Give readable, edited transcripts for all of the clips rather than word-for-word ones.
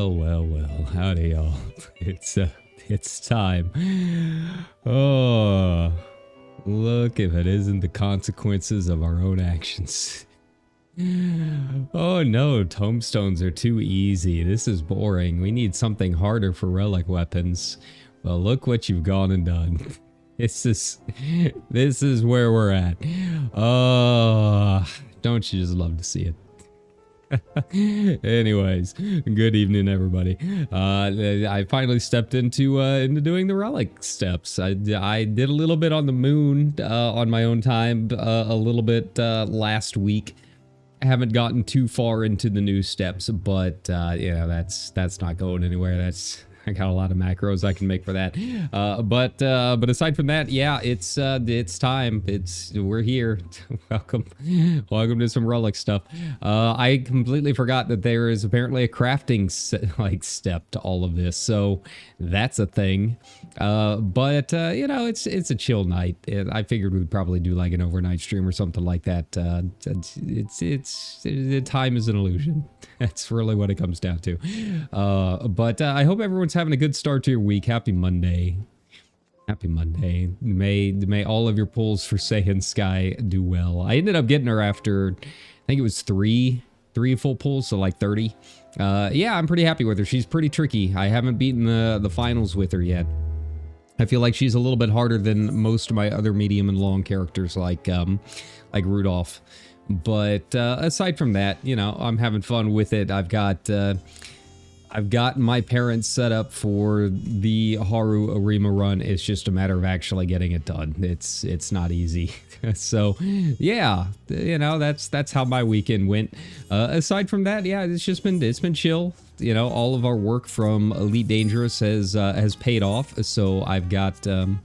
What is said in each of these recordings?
Well, howdy y'all. It's time. Oh, look if it isn't the consequences of our own actions. Oh no, tombstones are too easy. This is boring. We need something harder for relic weapons. Well, look what you've gone and done. This is where we're at. Oh, don't you just love to see it? Anyways, good evening everybody. I finally stepped into doing the relic steps. I did a little bit on the moon on my own time, a little bit last week. I haven't gotten too far into the new steps, but you know, that's not going anywhere. I got a lot of macros I can make for that. But aside from that, yeah, it's time. We're here. Welcome to some relic stuff. I completely forgot that there is apparently a crafting step to all of this, so that's a thing. But you know, it's a chill night. I figured we'd probably do like an overnight stream or something like that. Time is an illusion. That's really what it comes down to. But I hope everyone's having a good start to your week. Happy Monday. Happy Monday. May all of your pulls for Saiyan Sky do well. I ended up getting her after, I think it was three full pulls, so like 30. Yeah, I'm pretty happy with her. She's pretty tricky. I haven't beaten the finals with her yet. I feel like she's a little bit harder than most of my other medium and long characters like Rudolph. But aside from that, you know, I'm having fun with it. I've got my parents set up for the Haru Arima run. It's just a matter of actually getting it done. It's not easy. So yeah, you know, that's how my weekend went. Aside from that, yeah, it's been chill. You know, all of our work from Elite Dangerous has paid off. So I've got some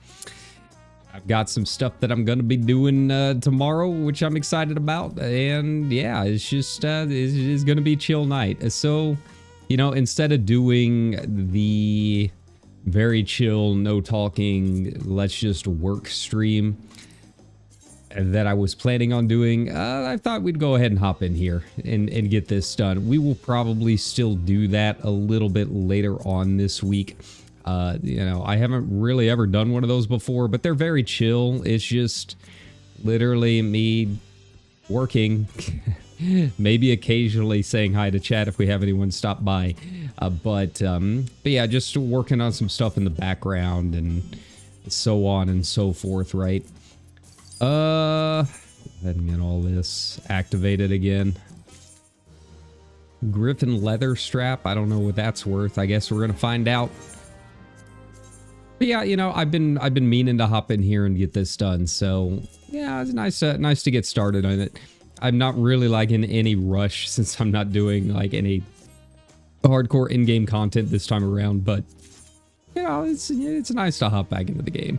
stuff that I'm gonna be doing tomorrow, which I'm excited about, and yeah, it's just it's gonna be a chill night. So, you know, instead of doing the very chill, no talking, let's just work stream that I was planning on doing, I thought we'd go ahead and hop in here and get this done. We will probably still do that a little bit later on this week. You know, I haven't really ever done one of those before, but they're very chill. It's just literally me working, maybe occasionally saying hi to chat if we have anyone stop by. But yeah, just working on some stuff in the background and so on and so forth, right? Let me get all this activated again. Griffin leather strap. I don't know what that's worth. I guess we're gonna find out. But yeah, you know, I've been meaning to hop in here and get this done. So yeah, it's nice to get started on it. I'm not really like in any rush since I'm not doing like any hardcore in-game content this time around. But you know, it's nice to hop back into the game.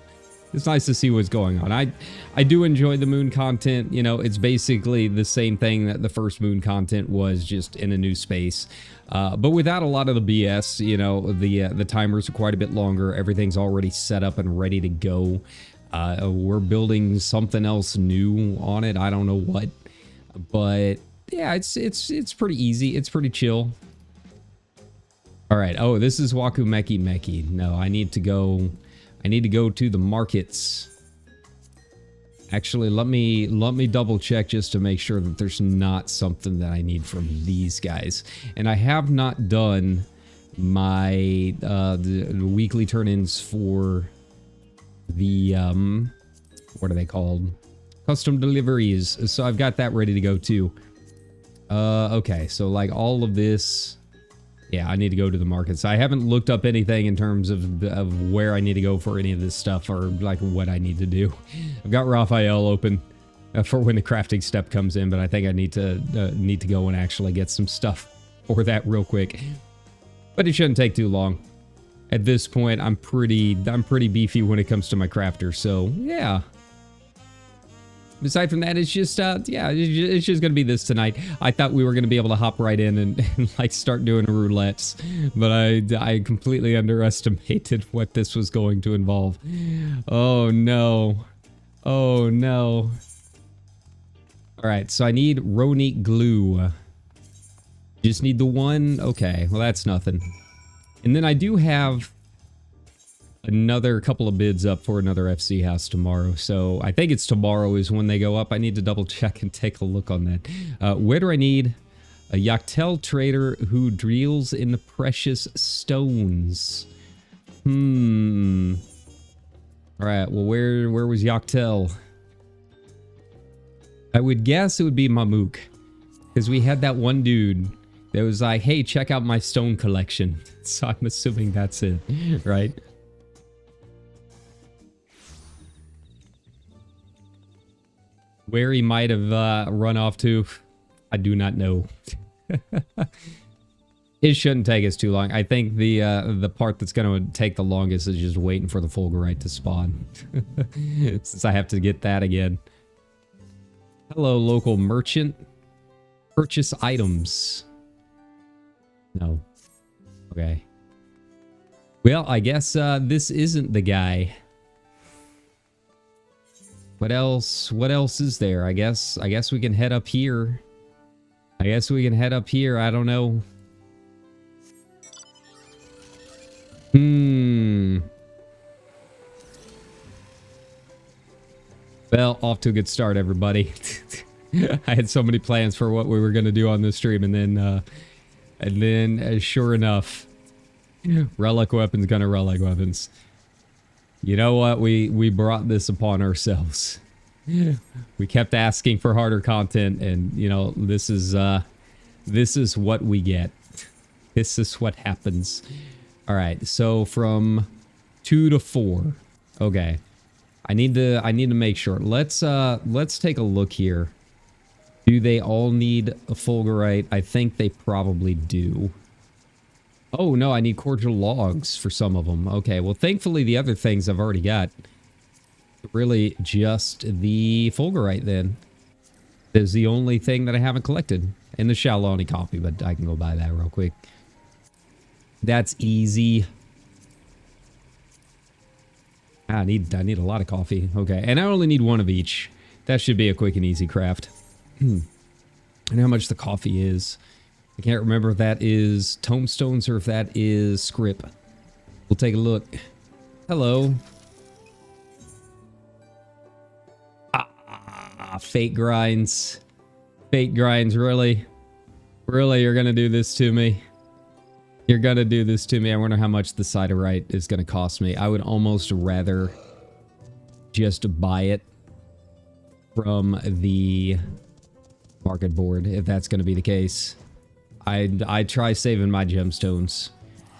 It's nice to see what's going on. I do enjoy the moon content. You know, it's basically the same thing that the first moon content was, just in a new space. But without a lot of the BS, you know, the timers are quite a bit longer. Everything's already set up and ready to go. We're building something else new on it. I don't know what, but yeah, it's pretty easy. It's pretty chill. All right. Oh, this is Waku Meki. No, I need to go to the markets. Actually, let me double check just to make sure that there's not something that I need from these guys. And I have not done my the weekly turn-ins for the what are they called? Custom deliveries. So I've got that ready to go too. Okay, so like all of this. Yeah, I need to go to the markets. I haven't looked up anything in terms of where I need to go for any of this stuff or like what I need to do. I've got Raphael open. for when the crafting step comes in, but I think I need to go and actually get some stuff for that real quick. But it shouldn't take too long. At this point, I'm pretty beefy when it comes to my crafter, so yeah. Aside from that, it's just yeah, it's just gonna be this tonight. I thought we were gonna be able to hop right in and like start doing roulettes, but I completely underestimated what this was going to involve. Oh no. Oh no. Alright, so I need Ronique glue. Just need the one? Okay, well that's nothing. And then I do have another couple of bids up for another FC house tomorrow. So I think it's tomorrow is when they go up. I need to double check and take a look on that. Where do I need? A Yachtel trader who deals in the precious stones. Alright, well where was Yachtel? I would guess it would be Mamouk. Because we had that one dude that was like, hey, check out my stone collection. So I'm assuming that's it, right? Where he might have run off to, I do not know. It shouldn't take us too long. I think the part that's going to take the longest is just waiting for the fulgurite to spawn. Since I have to get that again. Hello, local merchant. Purchase items. No. Okay. Well, I guess this isn't the guy. What else? What else is there? I guess we can head up here. I don't know. Well, off to a good start, everybody. I had so many plans for what we were going to do on this stream, and then, sure enough, relic weapons gonna relic weapons. You know what? We brought this upon ourselves. We kept asking for harder content, and you know this is what we get. This is what happens. All right, so from 2 to 4. Okay, I need to make sure. Let's take a look here. Do they all need a fulgurite? I think they probably do. Oh no, I need cordial logs for some of them. Okay, well thankfully the other things I've already got. Really just the fulgurite then. Is the only thing that I haven't collected. And the Shalani coffee, but I can go buy that real quick. That's easy. I need a lot of coffee. Okay, and I only need one of each. That should be a quick and easy craft. And how much the coffee is. I can't remember if that is tomestones or if that is scrip. We'll take a look. Hello. Fate grinds. Fate grinds, really? Really, you're gonna do this to me? You're gonna do this to me? I wonder how much the siderite is gonna cost me. I would almost rather just buy it from the market board, if that's gonna be the case. I'd try saving my gemstones.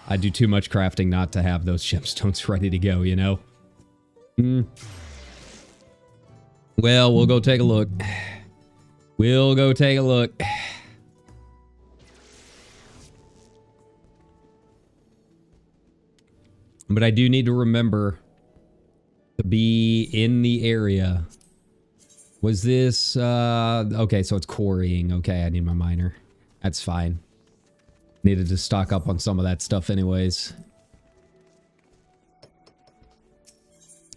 I do too much crafting not to have those gemstones ready to go, you know? Well, we'll go take a look. We'll go take a look. But I do need to remember to be in the area. Was this, okay, so it's quarrying. Okay, I need my miner. That's fine. Needed to stock up on some of that stuff anyways.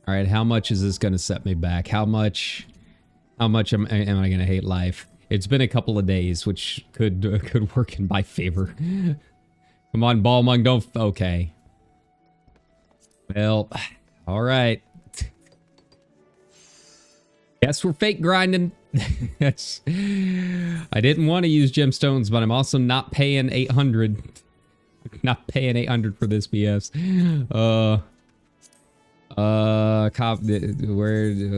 All right, how much is this going to set me back? How much am I going to hate life? It's been a couple of days, which could work in my favor. Come on, Ballmung, don't... Okay. Well, all right. Guess we're fake grinding. I didn't want to use gemstones, but I'm also not paying 800. Not paying 800 for this BS. Where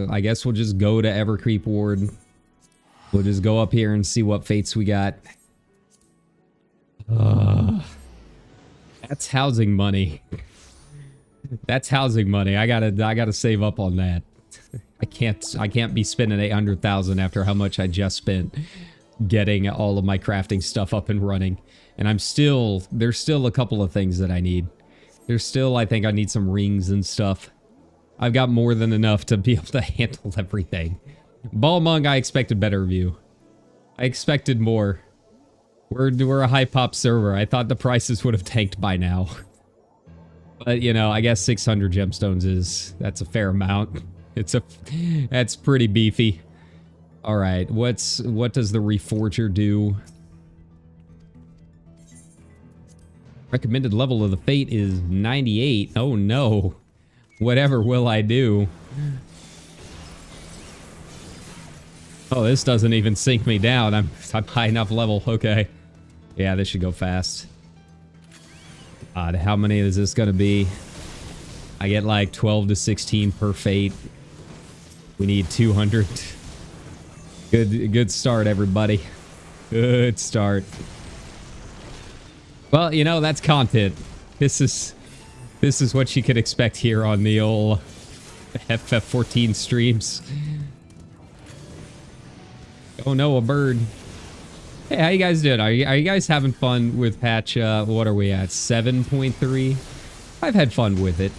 I guess we'll just go to Evercreep Ward. We'll just go up here and see what fates we got. That's housing money. That's housing money. I gotta save up on that. I can't be spending 800,000 after how much I just spent getting all of my crafting stuff up and running. And there's still a couple of things that I need. I think I need some rings and stuff. I've got more than enough to be able to handle everything. Balmung, I expected better of you. I expected more. We're a high pop server. I thought the prices would have tanked by now. But, you know, I guess 600 gemstones that's a fair amount. That's pretty beefy. All right, what does the Reforger do? Recommended level of the Fate is 98. Oh no. Whatever will I do? Oh, this doesn't even sink me down. I'm high enough level. Okay. Yeah, this should go fast. God, how many is this gonna be? I get like 12 to 16 per Fate. We need 200. Good start, everybody. Good start. Well, you know, that's content. This is what you could expect here on the old FF14 streams. Oh no, a bird. Hey, how you guys doing? Are you guys having fun with patch, what are we at, 7.3? I've had fun with it.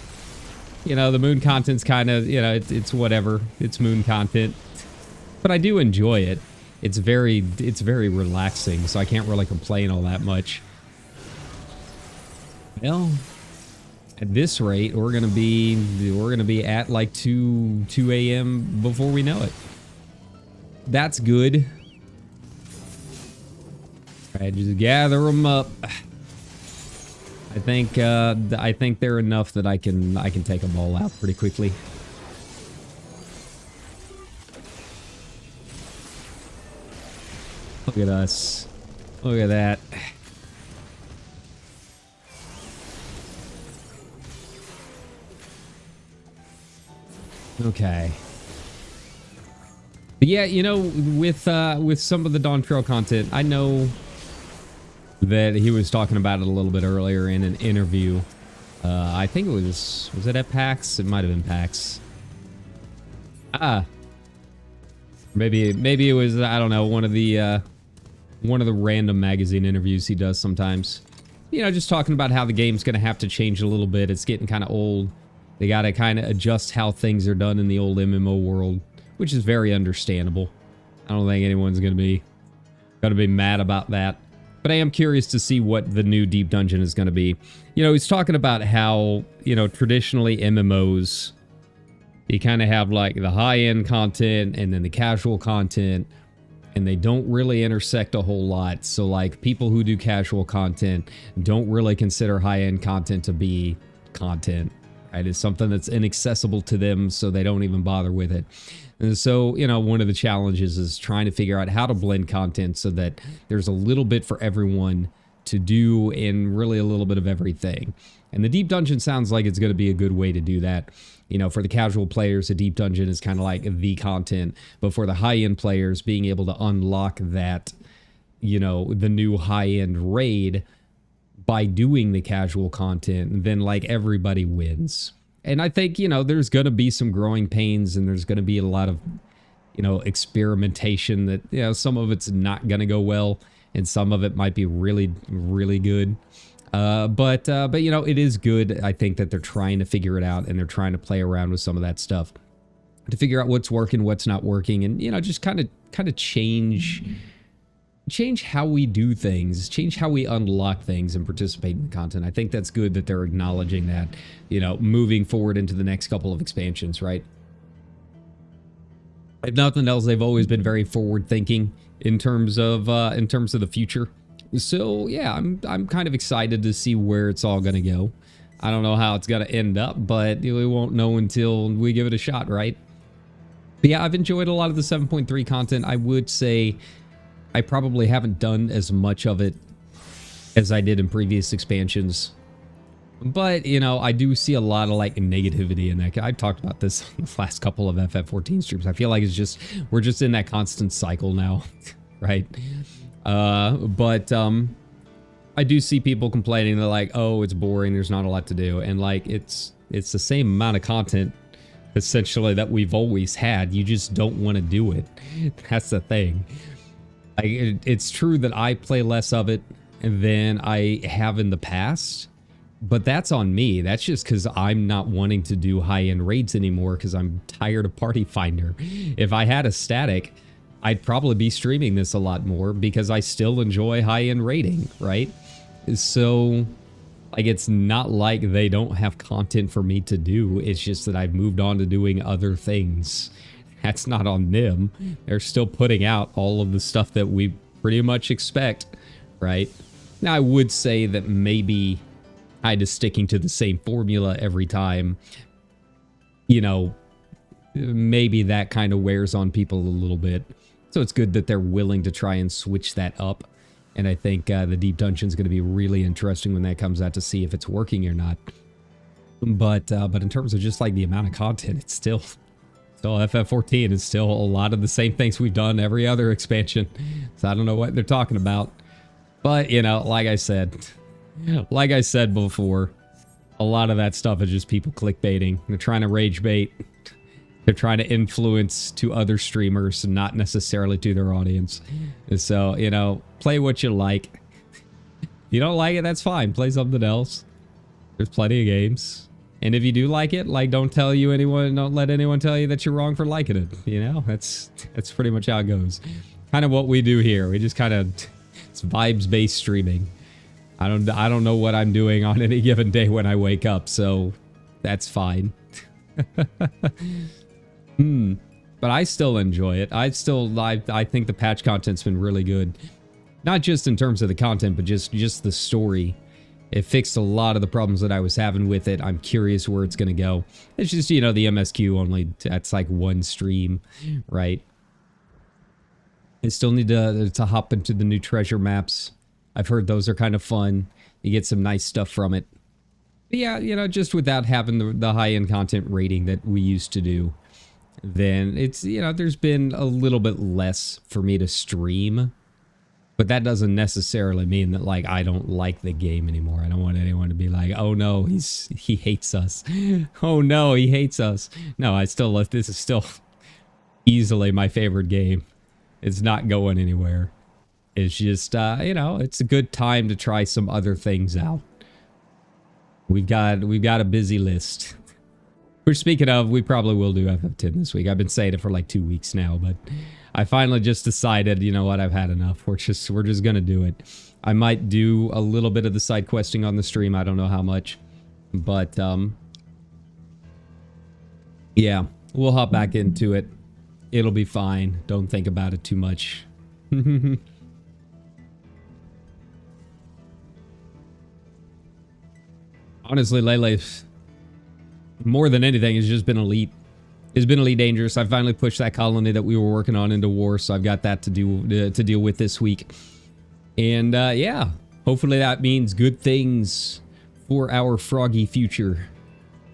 You know, the moon content's kind of, you know, it's whatever. It's moon content. But I do enjoy it. It's very relaxing, so I can't really complain all that much. Well, at this rate, we're gonna be at like 2 a.m. before we know it. That's good. All right, just gather them up. I think they're enough that I can take them all out pretty quickly. Look at us. Look at that. Okay. But yeah, you know, with some of the Dawn Trail content, I know that he was talking about it a little bit earlier in an interview. I think it was it at PAX? It might have been PAX. Maybe it was, I don't know, one of the random magazine interviews he does sometimes. You know, just talking about how the game's gonna have to change a little bit. It's getting kind of old. They gotta kind of adjust how things are done in the old MMO world, which is very understandable. I don't think anyone's gonna be mad about that. But I am curious to see what the new Deep Dungeon is gonna be. You know, he's talking about how, you know, traditionally MMOs, you kind of have like the high-end content and then the casual content, and they don't really intersect a whole lot. So like people who do casual content don't really consider high-end content to be content, right? It's something that's inaccessible to them, so they don't even bother with it. And so, you know, one of the challenges is trying to figure out how to blend content so that there's a little bit for everyone to do and really a little bit of everything. And the Deep Dungeon sounds like it's going to be a good way to do that. You know, for the casual players, the Deep Dungeon is kind of like the content, but for the high-end players, being able to unlock that, you know, the new high-end raid by doing the casual content, then like everybody wins. And I think, you know, there's going to be some growing pains and there's going to be a lot of, you know, experimentation that, you know, some of it's not going to go well and some of it might be really, really good. But you know, it is good. I think that they're trying to figure it out and they're trying to play around with some of that stuff to figure out what's working, what's not working, and, you know, just kind of change how we do things, change how we unlock things and participate in the content. I think that's good that they're acknowledging that, you know, moving forward into the next couple of expansions, right? If nothing else, they've always been very forward thinking in terms of the future. So yeah, I'm kind of excited to see where it's all gonna go. I don't know how it's gonna end up, but we won't know until we give it a shot, right? But yeah, I've enjoyed a lot of the 7.3 content. I would say I probably haven't done as much of it as I did in previous expansions. But, you know, I do see a lot of, like, negativity in that. I've talked about this in the last couple of FF14 streams. I feel like we're just in that constant cycle now, right? But I do see people complaining. They're like, oh, it's boring. There's not a lot to do. And, like, it's the same amount of content essentially that we've always had. You just don't want to do it. That's the thing. It's true that I play less of it than I have in the past, but that's on me. That's just because I'm not wanting to do high-end raids anymore because I'm tired of Party Finder. If I had a static, I'd probably be streaming this a lot more because I still enjoy high-end raiding, right? So, like, it's not like they don't have content for me to do. It's just that I've moved on to doing other things. That's not on them. They're still putting out all of the stuff that we pretty much expect, right? Now, I would say that maybe kind of sticking to the same formula every time, you know, maybe that kind of wears on people a little bit. So it's good that they're willing to try and switch that up. And I think the Deep Dungeon is going to be really interesting when that comes out to see if it's working or not. But in terms of just like the amount of content, it's still FF14 is still a lot of the same things we've done every other expansion. So I don't know what they're talking about. But, you know, like I said before, a lot of that stuff is just people clickbaiting. They're trying to rage bait. They're trying to influence to other streamers, not necessarily to their audience. So, you know, play what you like. If you don't like it, that's fine. Play something else. There's plenty of games. And if you do like it, like, don't let anyone tell you that you're wrong for liking it. You know, that's pretty much how it goes. Kind of what we do here. We just kind of, it's vibes-based streaming. I don't know what I'm doing on any given day when I wake up, so that's fine. But I still enjoy it. I think the patch content's been really good. Not just in terms of the content, but just the story. It fixed a lot of the problems that I was having with it. I'm curious where it's going to go. It's just, you know, the MSQ only, that's like one stream, right? I still need to hop into the new treasure maps. I've heard those are kind of fun. You get some nice stuff from it. But yeah, you know, just without having the high-end content rating that we used to do, then it's, you know, there's been a little bit less for me to stream. But that doesn't necessarily mean that, like, I don't like the game anymore. I don't want anyone to be like, oh no, he hates us. Oh no, he hates us. No, this is still easily my favorite game. It's not going anywhere. It's just, you know, it's a good time to try some other things out. We've got a busy list. Which, speaking of, we probably will do FF10 this week. I've been saying it for like 2 weeks now, but I finally just decided, you know what, I've had enough. We're just gonna do it. I might do a little bit of the side questing on the stream. I don't know how much, but yeah, we'll hop back into it. It'll be fine. Don't think about it too much. Honestly, Lele, more than anything, has just been elite. It's been elite dangerous. I finally pushed that colony that we were working on into war, so I've got that to deal with this week. And yeah, hopefully that means good things for our froggy future.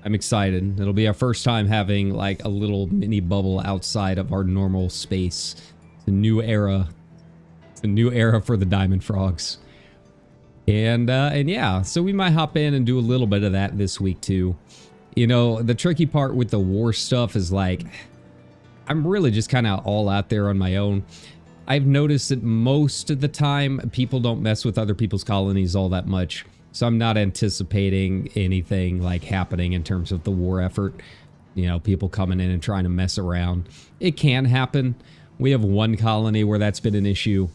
I'm excited. It'll be our first time having like a little mini bubble outside of our normal space. It's a new era. It's a new era for the diamond frogs. And yeah, so we might hop in and do a little bit of that this week too. You know, the tricky part with the war stuff is like, I'm really just kind of all out there on my own. I've noticed that most of the time, people don't mess with other people's colonies all that much. So I'm not anticipating anything like happening in terms of the war effort. You know, people coming in and trying to mess around. It can happen. We have one colony where that's been an issue.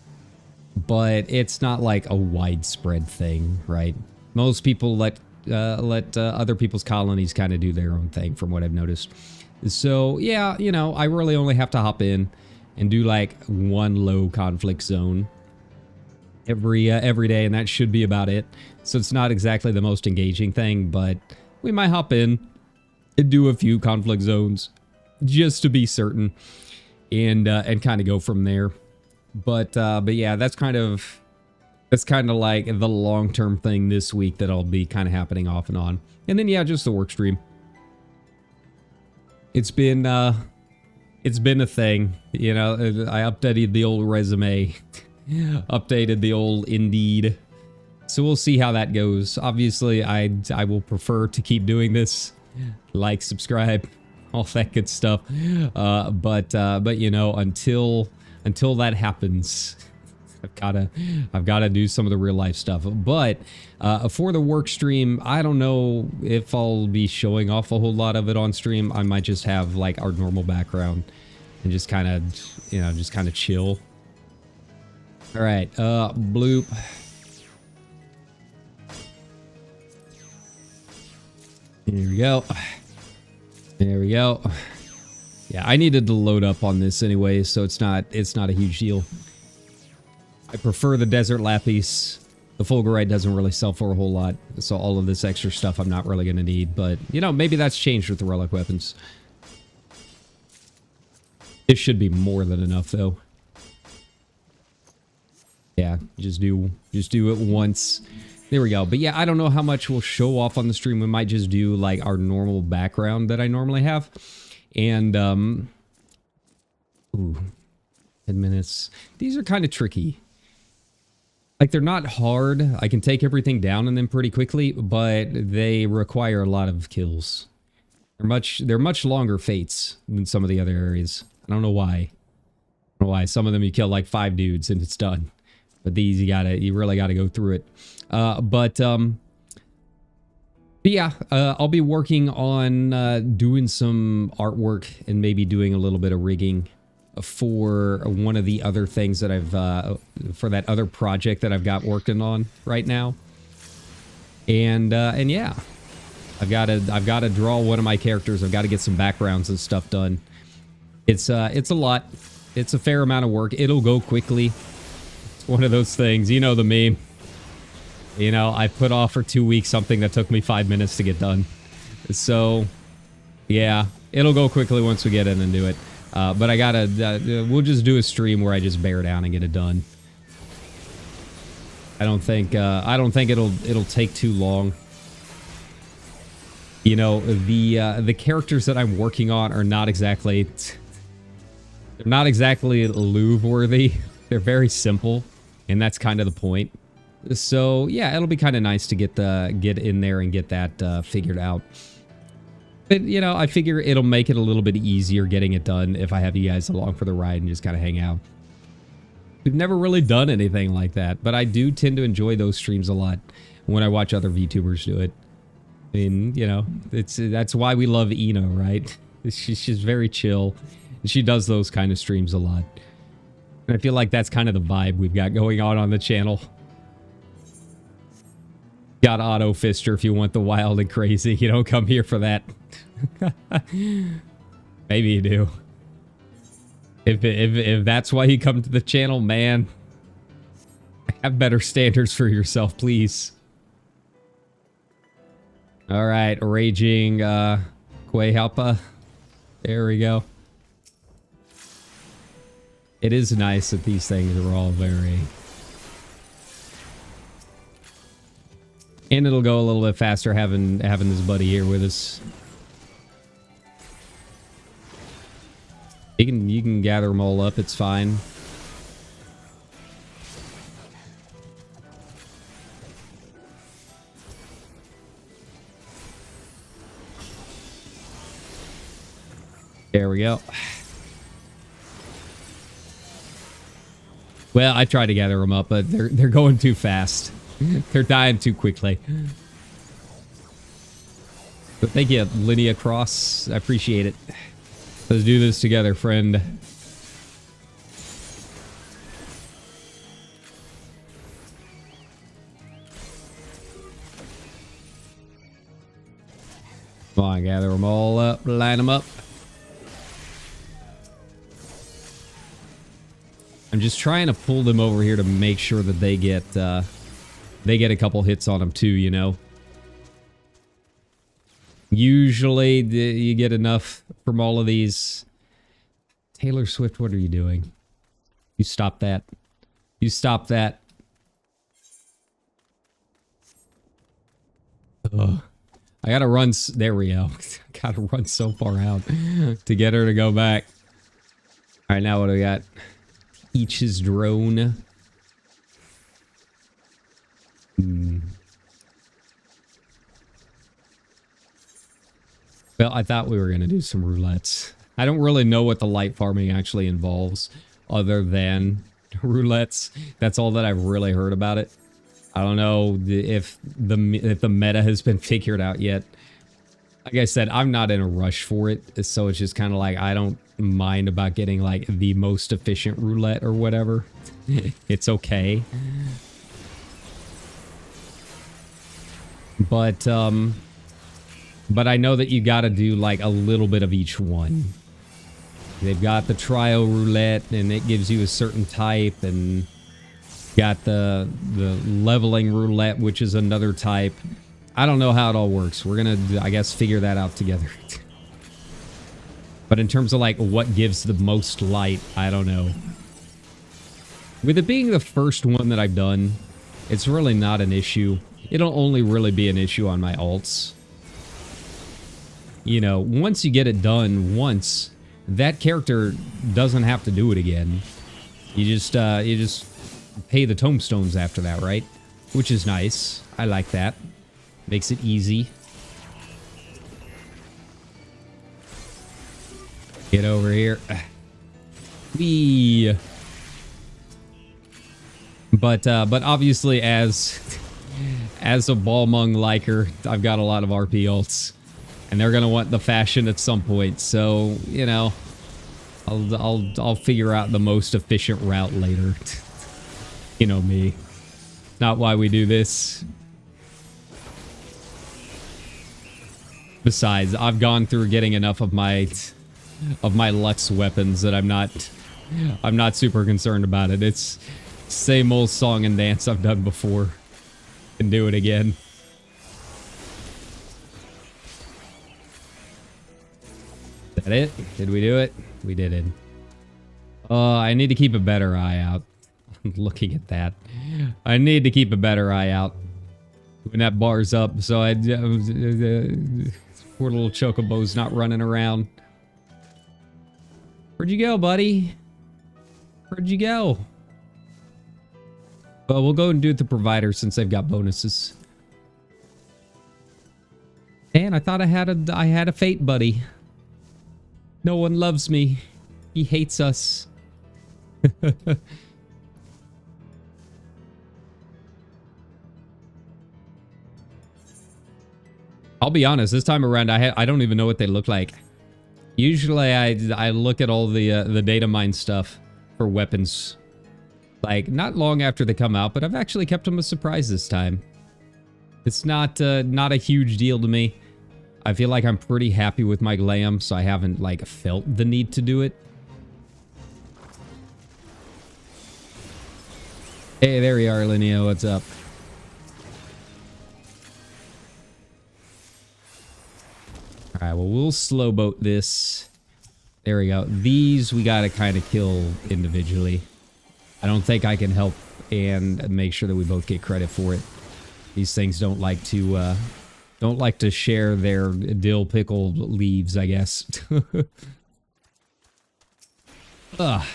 But it's not like a widespread thing, right? Most people let other people's colonies kind of do their own thing, from what I've noticed. So yeah, you know, I really only have to hop in and do like one low conflict zone every day, and that should be about it. So it's not exactly the most engaging thing, but we might hop in and do a few conflict zones just to be certain, and kind of go from there. But yeah, that's kind of like the long-term thing this week that'll be kind of happening off and on. And then yeah, just the work stream. It's been a thing, you know. I updated the old resume, updated the old Indeed. So we'll see how that goes. Obviously, I will prefer to keep doing this. Like, subscribe, all that good stuff. But you know, until that happens, I've gotta do some of the real life stuff. But for the work stream, I don't know if I'll be showing off a whole lot of it on stream. I might just have like our normal background and just kind of, you know, just kind of chill. All right, bloop. There we go. There we go. Yeah, I needed to load up on this anyway, so it's not a huge deal. I prefer the desert lapis. The fulgurite doesn't really sell for a whole lot, so all of this extra stuff I'm not really going to need. But, you know, maybe that's changed with the relic weapons. This should be more than enough, though. Yeah, just do it once. There we go. But yeah, I don't know how much we'll show off on the stream. We might just do like our normal background that I normally have. And, ooh, 10 minutes. These are kind of tricky. Like, they're not hard. I can take everything down in them pretty quickly, but they require a lot of kills. They're much longer fates than some of the other areas. I don't know why. I don't know why. Some of them you kill like 5 dudes and it's done. But these you really gotta go through it. But yeah, I'll be working on doing some artwork and maybe doing a little bit of rigging for one of the other things that I've for that other project that I've got working on right now. And yeah, I've got to draw one of my characters. I've got to get some backgrounds and stuff done. It's a lot. It's a fair amount of work. It'll go quickly. It's one of those things, you know, the meme. You know, I put off for 2 weeks something that took me 5 minutes to get done. So, yeah, it'll go quickly once we get in and do it. But I gotta, we'll just do a stream where I just bear down and get it done. I don't think it'll take too long. You know, the characters that I'm working on are not exactly, they're not exactly Louvre worthy. They're very simple, and that's kind of the point. So yeah, it'll be kind of nice to get in there and get that figured out. But, you know, I figure it'll make it a little bit easier getting it done if I have you guys along for the ride and just kind of hang out. We've never really done anything like that, but I do tend to enjoy those streams a lot when I watch other VTubers do it. I mean, you know, that's why we love Eno, right? She's very chill. She does those kind of streams a lot. And I feel like that's kind of the vibe we've got going on the channel. Got Auto Fister if you want the wild and crazy. You don't come here for that. Maybe you do. If that's why you come to the channel, man, have better standards for yourself, please. All right, raging Quayhalpa. There we go. It is nice that these things are all very... And it'll go a little bit faster having this buddy here with us. You can gather them all up, it's fine. There we go. Well, I tried to gather them up, but they're going too fast. They're dying too quickly. But thank you, Linnea Cross. I appreciate it. Let's do this together, friend. Come on, gather them all up, line them up. I'm just trying to pull them over here to make sure that they get a couple hits on them too, you know. Usually you get enough from all of these. Taylor Swift, what are you doing? You stop that. You stop that. Ugh. I gotta run. There we go. Gotta run so far out to get her to go back. All right, now what do we got? Each his drone. Well, I thought we were going to do some roulettes. I don't really know what the light farming actually involves other than roulettes. That's all that I've really heard about it. I don't know if the meta has been figured out yet. Like I said, I'm not in a rush for it, so it's just kind of like I don't mind about getting like the most efficient roulette or whatever. It's okay. But I know that you got to do like a little bit of each one. They've got the trial roulette, and it gives you a certain type, and got the leveling roulette, which is another type. I don't know how it all works. We're gonna, I guess, figure that out together. But in terms of like what gives the most light, I don't know. With it being the first one that I've done, it's really not an issue. It'll only really be an issue on my alts. You know, once you get it done once, that character doesn't have to do it again. You just pay the tombstones after that, right? Which is nice. I like that. Makes it easy. Get over here. Whee. But obviously as a Balmung liker, I've got a lot of RP ults. And they're gonna want the fashion at some point, so you know, I'll figure out the most efficient route later. You know me, not why we do this. Besides, I've gone through getting enough of my Lux weapons that I'm not super concerned about it. It's same old song and dance I've done before. Can do it again. Is that it? Did we do it? We did it. I need to keep a better eye out. I'm looking at that. I need to keep a better eye out when that bar's up, so poor little Chocobo's not running around. Where'd you go, buddy? Where'd you go? Well, we'll go and do it the provider since they've got bonuses. And I thought I had a fate buddy. No one loves me. He hates us. I'll be honest, this time around I don't even know what they look like. Usually I look at all the data mine stuff for weapons like not long after they come out, but I've actually kept them a surprise this time. It's not a huge deal to me. I feel like I'm pretty happy with my glam, so I haven't like felt the need to do it. Hey, there you are, Linnea. What's up? All right, well, we'll slow boat this. There we go. These we got to kind of kill individually. I don't think I can help and make sure that we both get credit for it. These things don't like to share their dill pickle leaves, I guess. Ugh.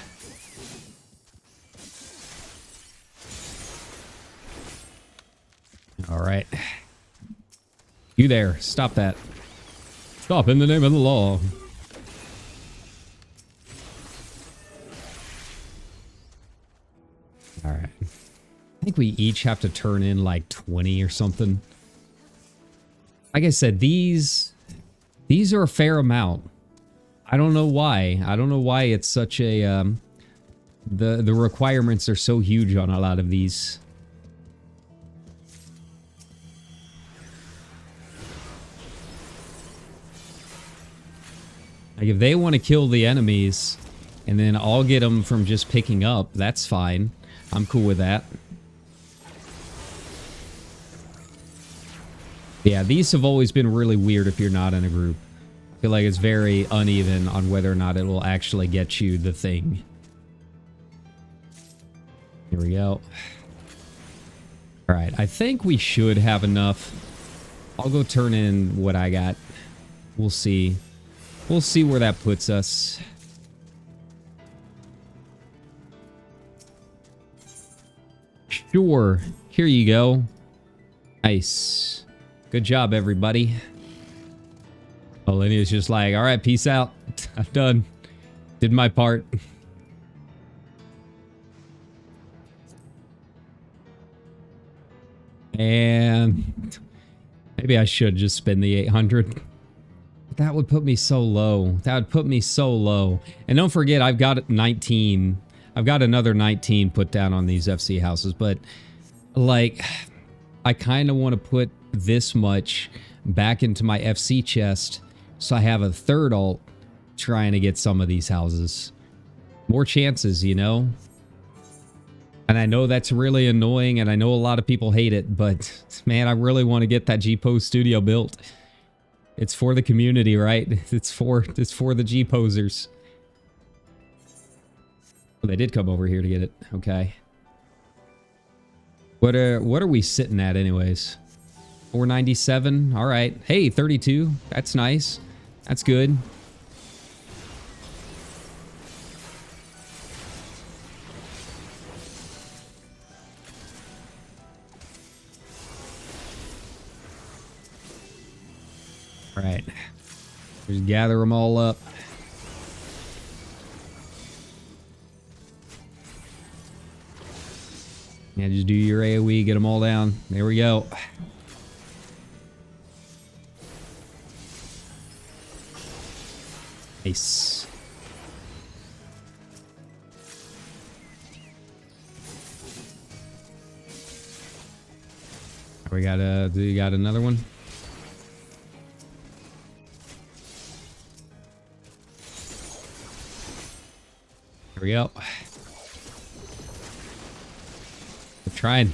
All right. You there. Stop that. Stop in the name of the law. All right. I think we each have to turn in like 20 or something. Like I said, these are a fair amount. I don't know why. I don't know why it's such a the requirements are so huge on a lot of these. Like if they want to kill the enemies and then I'll get them from just picking up, that's fine. I'm cool with that. Yeah, these have always been really weird if you're not in a group. I feel like it's very uneven on whether or not it will actually get you the thing. Here we go. Alright, I think we should have enough. I'll go turn in what I got. We'll see. We'll see where that puts us. Sure. Here you go. Nice. Good job, everybody. Olivia's just like, all right, peace out. I'm done. Did my part. And maybe I should just spend the 800. That would put me so low. That would put me so low. And don't forget, I've got 19. I've got another 19 put down on these FC houses. But, like, I kind of want to put this much back into my FC chest so I have a third alt trying to get some of these houses. More chances, you know? And I know that's really annoying, and I know a lot of people hate it, but man, I really want to get that G-Pose studio built. It's for the community, right? It's for the G-Posers. Oh, they did come over here to get it. Okay. What are we sitting at anyways? 497. All right. Hey, 32. That's nice. That's good. All right. Just gather them all up. Yeah, just do your AoE, get them all down. There we go. Nice. We got you got another one? Here we go. We're trying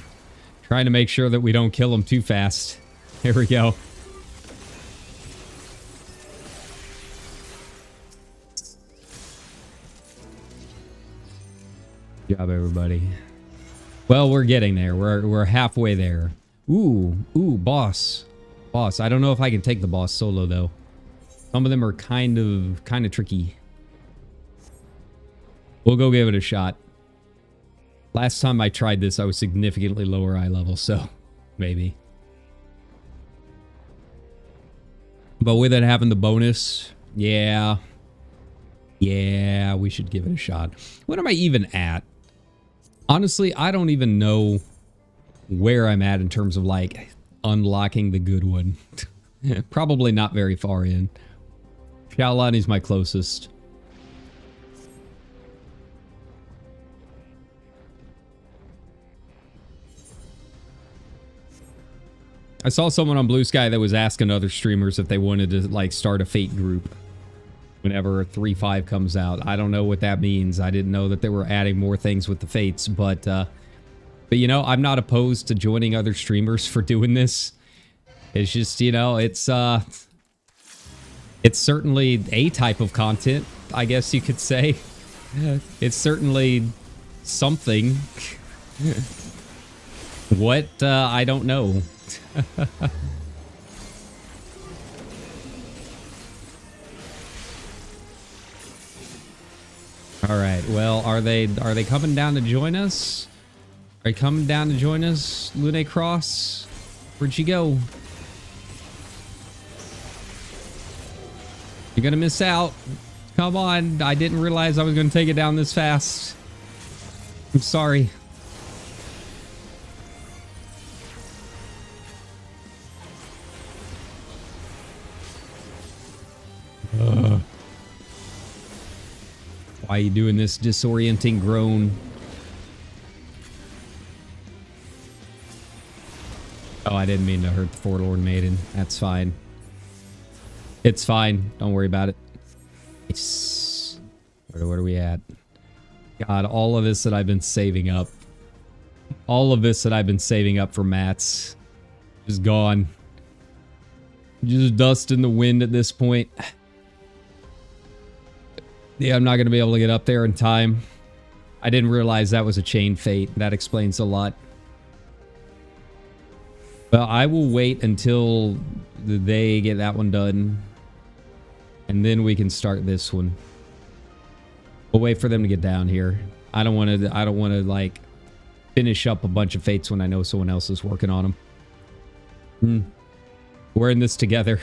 to make sure that we don't kill them too fast. Here we go. Good job, everybody. Well, we're getting there. We're halfway there. Ooh, boss. I don't know if I can take the boss solo though. Some of them are kind of tricky. We'll go give it a shot. Last time I tried this, I was significantly lower eye level, so maybe. But with it having the bonus, yeah, we should give it a shot. What am I even at? Honestly, I don't even know where I'm at in terms of like unlocking the good one. Probably not very far in. Shaolani's my closest. I saw someone on Blue Sky that was asking other streamers if they wanted to like start a Fate group whenever 3.5 comes out. I don't know what that means. I didn't know that they were adding more things with the Fates, but you know, I'm not opposed to joining other streamers for doing this. It's just, you know, it's certainly a type of content, I guess you could say. It's certainly something. What? I don't know. All right. Well, are they coming down to join us? Are you coming down to join us, Lune Cross? Where'd you go? You're gonna miss out. Come on. I didn't realize I was gonna take it down this fast. I'm sorry. Why are you doing this disorienting groan? Oh, I didn't mean to hurt the Forlorn Maiden. That's fine. It's fine. Don't worry about it. Nice. Where are we at? God, all of this that I've been saving up. All of this that I've been saving up for mats. Just gone. Just dust in the wind at this point. Yeah, I'm not going to be able to get up there in time. I didn't realize that was a chain fate. That explains a lot. Well, I will wait until they get that one done. And then we can start this one. We'll wait for them to get down here. I don't want to like finish up a bunch of fates when I know someone else is working on them. We're in this together.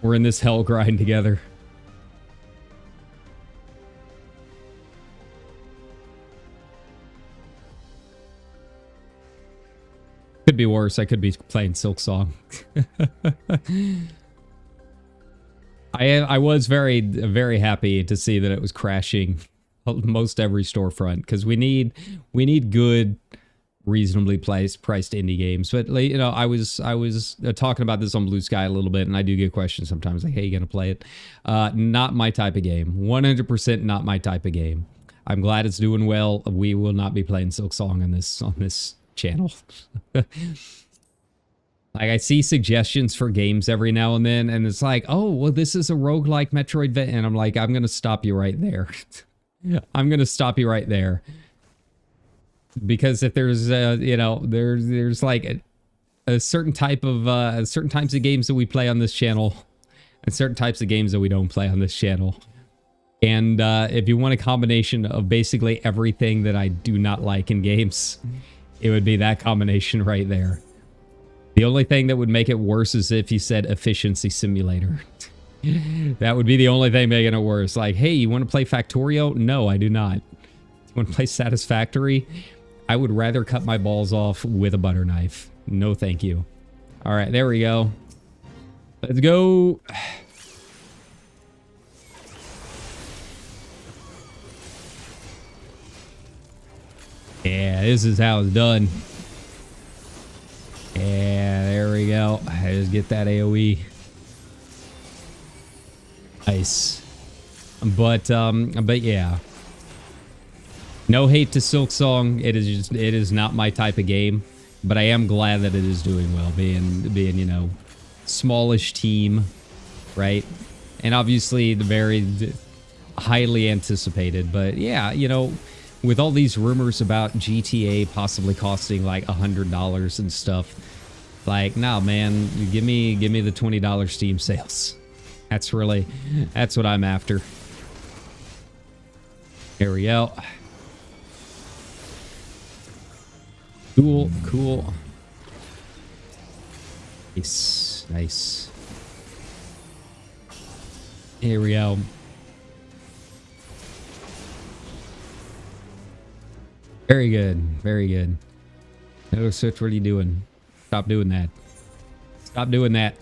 We're in this hell grind together. Could be worse. I could be playing Silk Song. I was very, very happy to see that it was crashing most every storefront, because we need good, reasonably priced indie games. But you know, I was talking about this on Blue Sky a little bit, and I do get questions sometimes like, "Hey, you gonna play it?" Not my type of game. 100% not my type of game. I'm glad it's doing well. We will not be playing Silk Song on this channel. Like, I see suggestions for games every now and then, and it's like, oh, well, this is a roguelike Metroidvania, and I'm like, I'm gonna stop you right there. I'm gonna stop you right there, because if there's you know, there's like a certain type of certain types of games that we play on this channel, and certain types of games that we don't play on this channel. And if you want a combination of basically everything that I do not like in games, it would be that combination right there. The only thing that would make it worse is if you said efficiency simulator. That would be the only thing making it worse. Like, hey, you want to play Factorio? No, I do not. You want to play Satisfactory? I would rather cut my balls off with a butter knife. No, thank you. All right, there we go. Let's go. Yeah, this is how it's done. Yeah, there we go. I just get that AoE. Nice. But yeah. No hate to Silk Song. It is not my type of game, but I am glad that it is doing well, being, you know, smallish team, right? And obviously the very highly anticipated, but yeah, you know, with all these rumors about GTA possibly costing like $100 and stuff, like, nah, man, give me the $20 Steam sales. That's what I'm after. Here we go. Cool, cool. Nice, nice. Here we go. Very good, very good. No, Switch, what are you doing? Stop doing that. Stop doing that.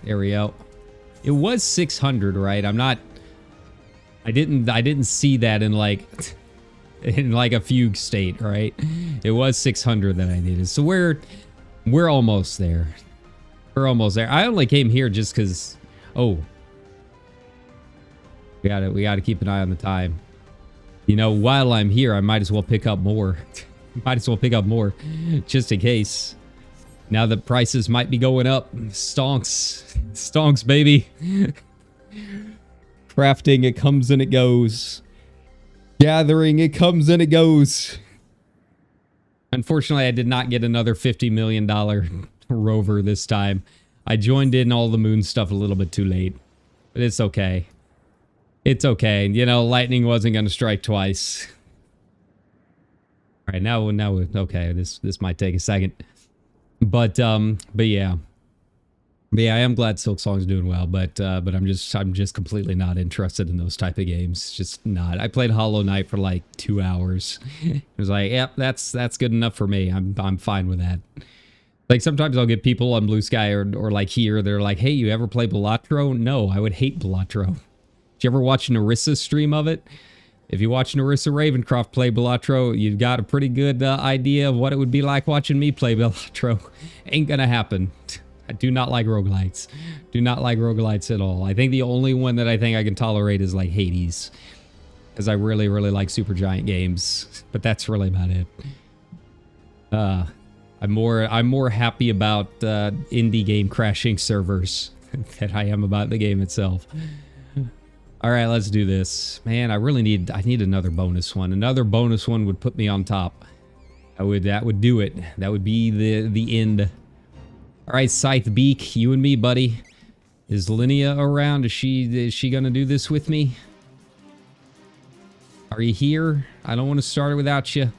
There we go. It was 600, right? I didn't see that in like a fugue state, right? It was 600 that I needed. So we're almost there. We're almost there. I only came here just because, oh, we gotta keep an eye on the time. You know, while I'm here, I might as well pick up more. Might as well pick up more, just in case. Now that prices might be going up. Stonks. Stonks, baby. Crafting, it comes and it goes. Gathering, it comes and it goes. Unfortunately, I did not get another $50 million rover this time. I joined in all the moon stuff a little bit too late. But it's okay. It's okay. You know, lightning wasn't going to strike twice. All right, now, okay, this might take a second. But yeah. But yeah, I am glad Silk Song's doing well, but I'm just completely not interested in those type of games. Just not. I played Hollow Knight for like 2 hours. It was like, yep, that's good enough for me. I'm fine with that. Like, sometimes I'll get people on Blue Sky or like here, they're like, hey, you ever play Balatro? No, I would hate Balatro. Did you ever watch Narissa's stream of it? If you watch Narissa Ravencroft play Balatro, you've got a pretty good idea of what it would be like watching me play Balatro. Ain't gonna happen. I do not like roguelites. Do not like roguelites at all. I think the only one that I think I can tolerate is like Hades, because I really, really like Supergiant games. But that's really about it. I'm more happy about indie game crashing servers than I am about the game itself. All right, let's do this. Man, I need another bonus one. Another bonus one would put me on top. That would do it. That would be the end. All right, Scythe Beak, you and me, buddy. Is Linnea around? Is she gonna do this with me? Are you here? I don't want to start it without you.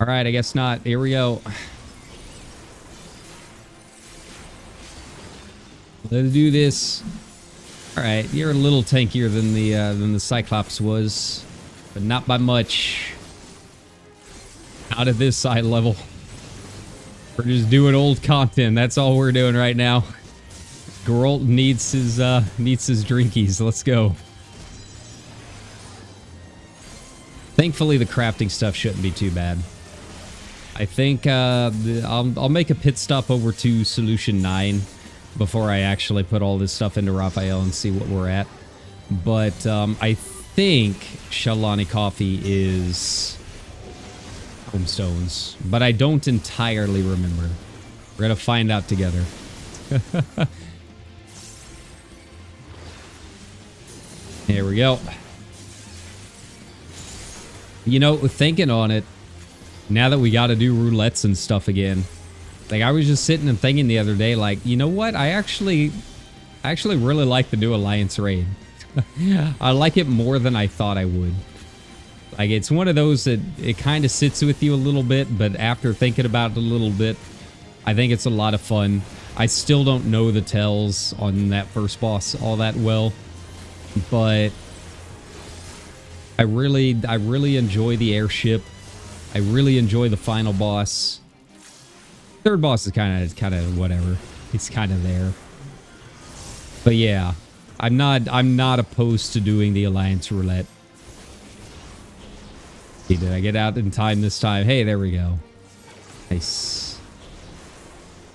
All right, I guess not. Here we go. Let's do this. All right, you're a little tankier than the Cyclops was, but not by much. Out of this side level. We're just doing old content. That's all we're doing right now. Geralt needs his drinkies. Let's go. Thankfully, the crafting stuff shouldn't be too bad. I think I'll make a pit stop over to Solution 9 before I actually put all this stuff into Raphael and see what we're at. But I think Shalani Coffee is Homestones, but I don't entirely remember. We're gonna find out together. Here we go. You know, thinking on it, now that we got to do roulettes and stuff again, like I was just sitting and thinking the other day, like, you know what? I actually really like the new Alliance raid. I like it more than I thought I would. Like, it's one of those that it kind of sits with you a little bit, but after thinking about it a little bit, I think it's a lot of fun. I still don't know the tells on that first boss all that well, but I really enjoy the airship. I really enjoy the final boss. Third boss is kind of whatever. It's kind of there. But yeah, I'm not opposed to doing the Alliance roulette. Hey, did I get out in time this time? Hey, there we go. Nice.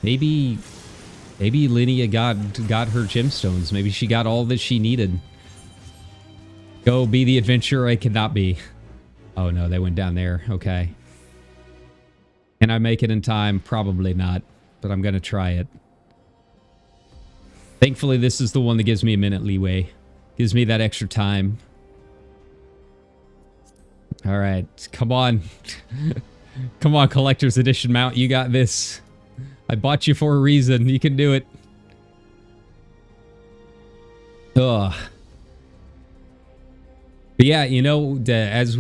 Maybe Linnea got her gemstones. Maybe she got all that she needed. Go be the adventurer I cannot be. Oh no, they went down there. Okay. Can I make it in time? Probably not, but I'm gonna try it. Thankfully, this is the one that gives me a minute leeway. Gives me that extra time. All right, come on. Come on, Collector's Edition mount. You got this. I bought you for a reason. You can do it. Ugh. But yeah, you know, as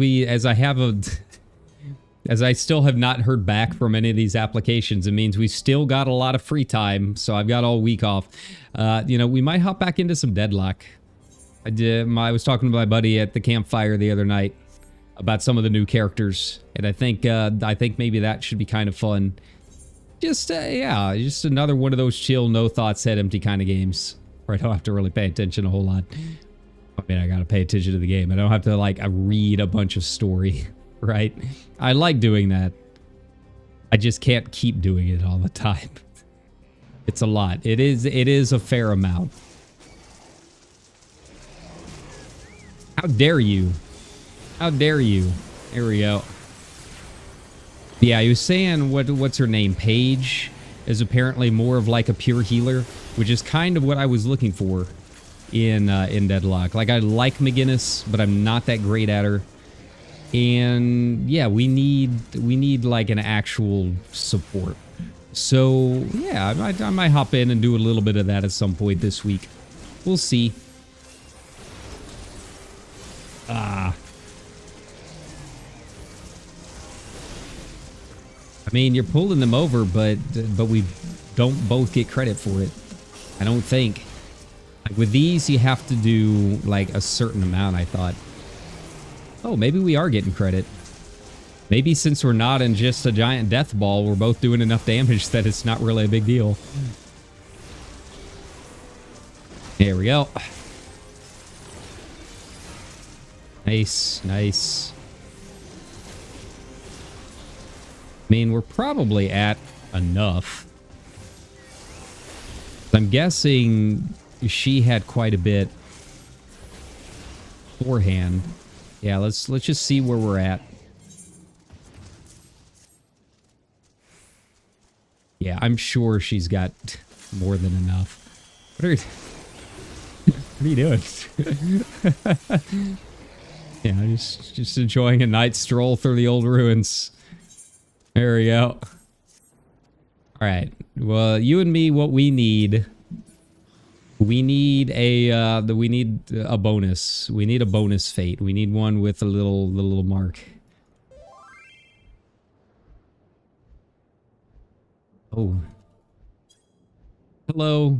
I still have not heard back from any of these applications, it means we still got a lot of free time. So I've got all week off. You know, we might hop back into some Deadlock. I was talking to my buddy at the campfire the other night about some of the new characters, and I think maybe that should be kind of fun. Just yeah, just another one of those chill, no thoughts, head empty kind of games where I don't have to really pay attention a whole lot. I mean, I gotta pay attention to the game. I don't have to like read a bunch of story, right? I like doing that. I just can't keep doing it all the time. It's a lot. It is a fair amount. How dare you? How dare you? There we go. Yeah, he was saying what's her name? Paige is apparently more of like a pure healer, which is kind of what I was looking for in Deadlock. Like, I like McGinnis, but I'm not that great at her. And yeah, we need like an actual support. So yeah, I might hop in and do a little bit of that at some point this week. We'll see. I mean, you're pulling them over, but we don't both get credit for it. I don't think. Like with these, you have to do like a certain amount, I thought. Oh, maybe we are getting credit. Maybe since we're not in just a giant death ball, we're both doing enough damage that it's not really a big deal. Here we go. Nice, nice. I mean, we're probably at enough. I'm guessing she had quite a bit beforehand. Yeah, let's just see where we're at. Yeah, I'm sure she's got more than enough. What are you doing? Yeah, just enjoying a night stroll through the old ruins. There we go. All right. Well, you and me, what we need. We need a bonus. We need a bonus fate. We need one with the little mark. Oh. Hello.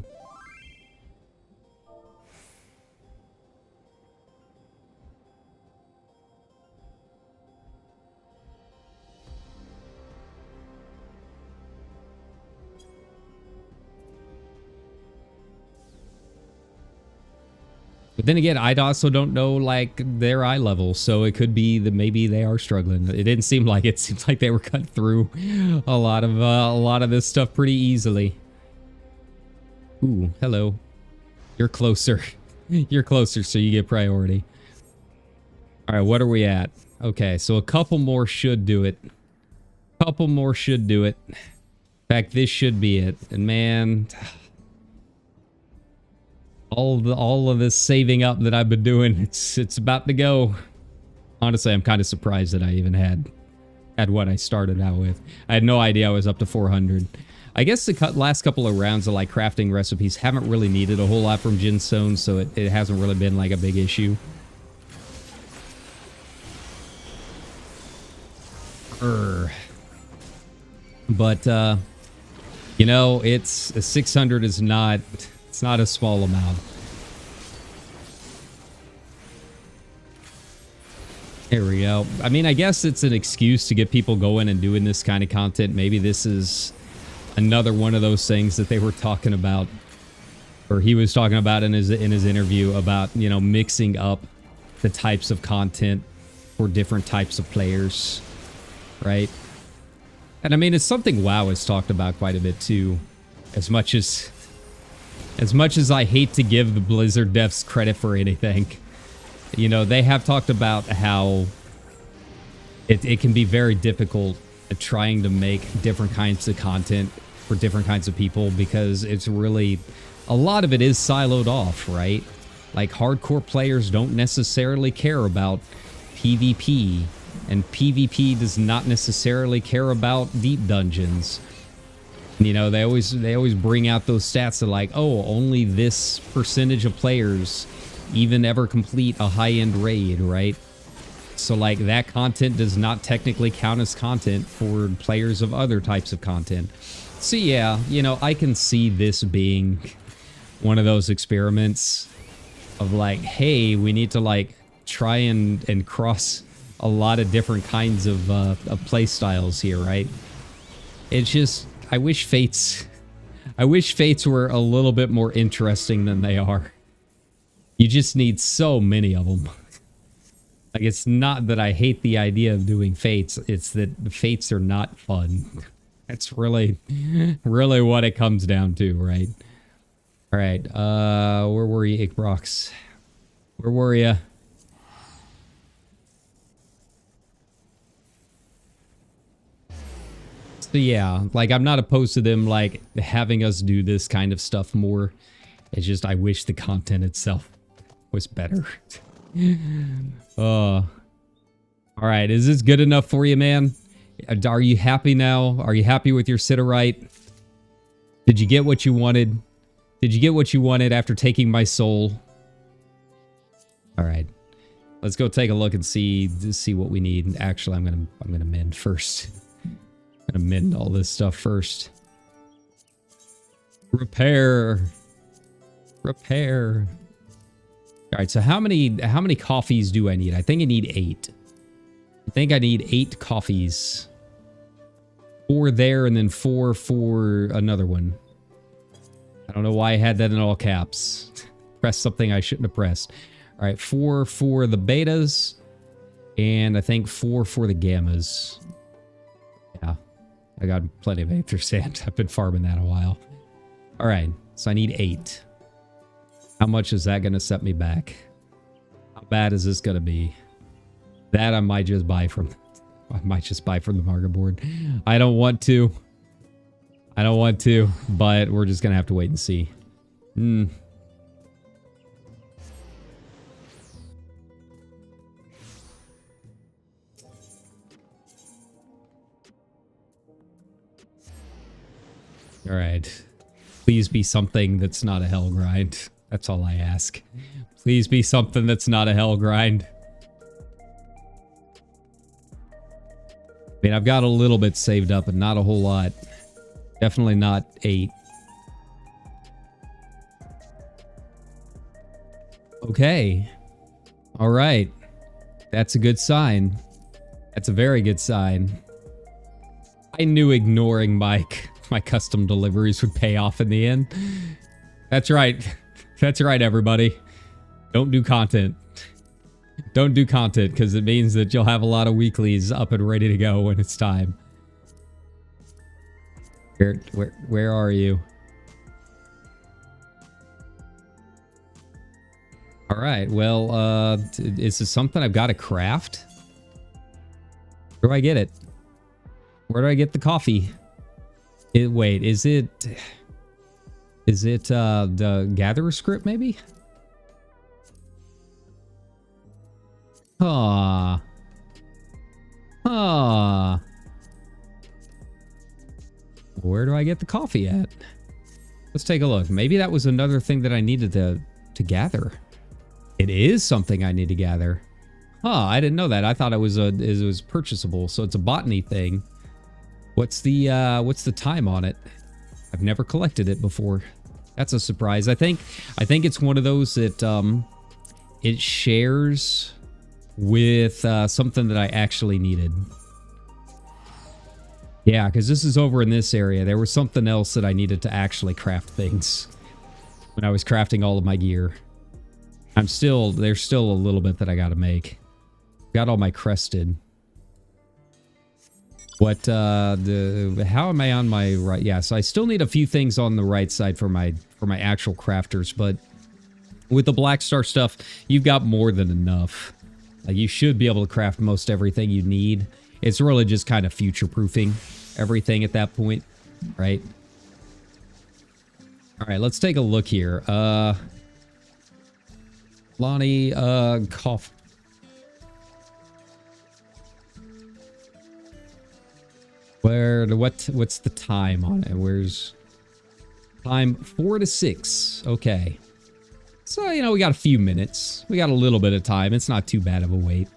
But then again, I also don't know like their eye level, so it could be that maybe they are struggling. It didn't seem like it. Seems like they were cut through a lot of this stuff pretty easily. Ooh, hello. You're closer. You're closer, so you get priority. All right, what are we at? Okay, so a couple more should do it. Couple more should do it. In fact, this should be it. And man, all of this saving up that I've been doing, it's about to go. Honestly, I'm kind of surprised that I even had what I started out with. I had no idea I was up to 400. I guess the last couple of rounds of like crafting recipes haven't really needed a whole lot from Jinstone, so it hasn't really been like a big issue. But you know, it's 600 is not, it's not a small amount. There we go. I mean, I guess it's an excuse to get people going and doing this kind of content. Maybe this is another one of those things that they were talking about, or he was talking about in his interview about, you know, mixing up the types of content for different types of players, right? And I mean, it's something WoW has talked about quite a bit too. As much as I hate to give the Blizzard devs credit for anything, you know, they have talked about how it can be very difficult at trying to make different kinds of content for different kinds of people, because it's really, a lot of it is siloed off, right? Like hardcore players don't necessarily care about PvP, and PvP does not necessarily care about deep dungeons. You know, they always bring out those stats that like, oh, only this percentage of players even ever complete a high-end raid, right? So like that content does not technically count as content for players of other types of content. So yeah, you know, I can see this being one of those experiments of like, hey, we need to like try and cross a lot of different kinds of play styles here, right? It's just, I wish Fates were a little bit more interesting than they are. You just need so many of them. Like, it's not that I hate the idea of doing Fates, it's that the Fates are not fun. That's really what it comes down to, right? All right, where were you, Ickbrox? Where were you? So yeah, like, I'm not opposed to them, like, having us do this kind of stuff more. It's just, I wish the content itself was better. All right, is this good enough for you, man? Are you happy now? Are you happy with your Siderite? Did you get what you wanted? Did you get what you wanted after taking my soul? All right, let's go take a look and see what we need. Actually, I'm gonna mend first. I'm gonna mend all this stuff first. Repair. All right, so how many coffees do I need? I think I need 8. I think I need 8 coffees. 4 there and then 4 for another one. I don't know why I had that in all caps. Pressed something I shouldn't have pressed. All right, 4 for the betas, and I think 4 for the gammas. Yeah, I got plenty of Aether Sand. I've been farming that a while. All right, so I need 8. How much is that going to set me back? How bad is this going to be? That I might just buy from... I might just buy from the market board. I don't want to. But we're just going to have to wait and see. All right. Please be something that's not a hell grind. That's all I ask. Please be something that's not a hell grind. I mean, I've got a little bit saved up, but not a whole lot. Definitely not 8. Okay. All right. That's a good sign. That's a very good sign. I knew ignoring my custom deliveries would pay off in the end. That's right. That's right, everybody. Don't do content. Don't do content, because it means that you'll have a lot of weeklies up and ready to go when it's time. Where are you? All right, well, is this something I've got to craft? Where do I get it? Where do I get the coffee? Wait, is it the gatherer script maybe? Ah. Where do I get the coffee at? Let's take a look. Maybe that was another thing that I needed to gather. It is something I need to gather. Huh, I didn't know that. I thought it was purchasable, so it's a botany thing. What's the time on it? I've never collected it before. That's a surprise. I think it's one of those that it shares with something that I actually needed. Yeah, because this is over in this area. There was something else that I needed to actually craft things when I was crafting all of my gear. There's still a little bit that I got to make. Got all my crested. What, how am I on my right? Yeah, so I still need a few things on the right side for my actual crafters, but with the Black Star stuff, you've got more than enough. Like, you should be able to craft most everything you need. It's really just kind of future-proofing everything at that point, right? All right, let's take a look here. Lonnie, cough. What's the time on it? Where's time? 4 to 6. Okay. So, you know, we got a few minutes. We got a little bit of time. It's not too bad of a wait.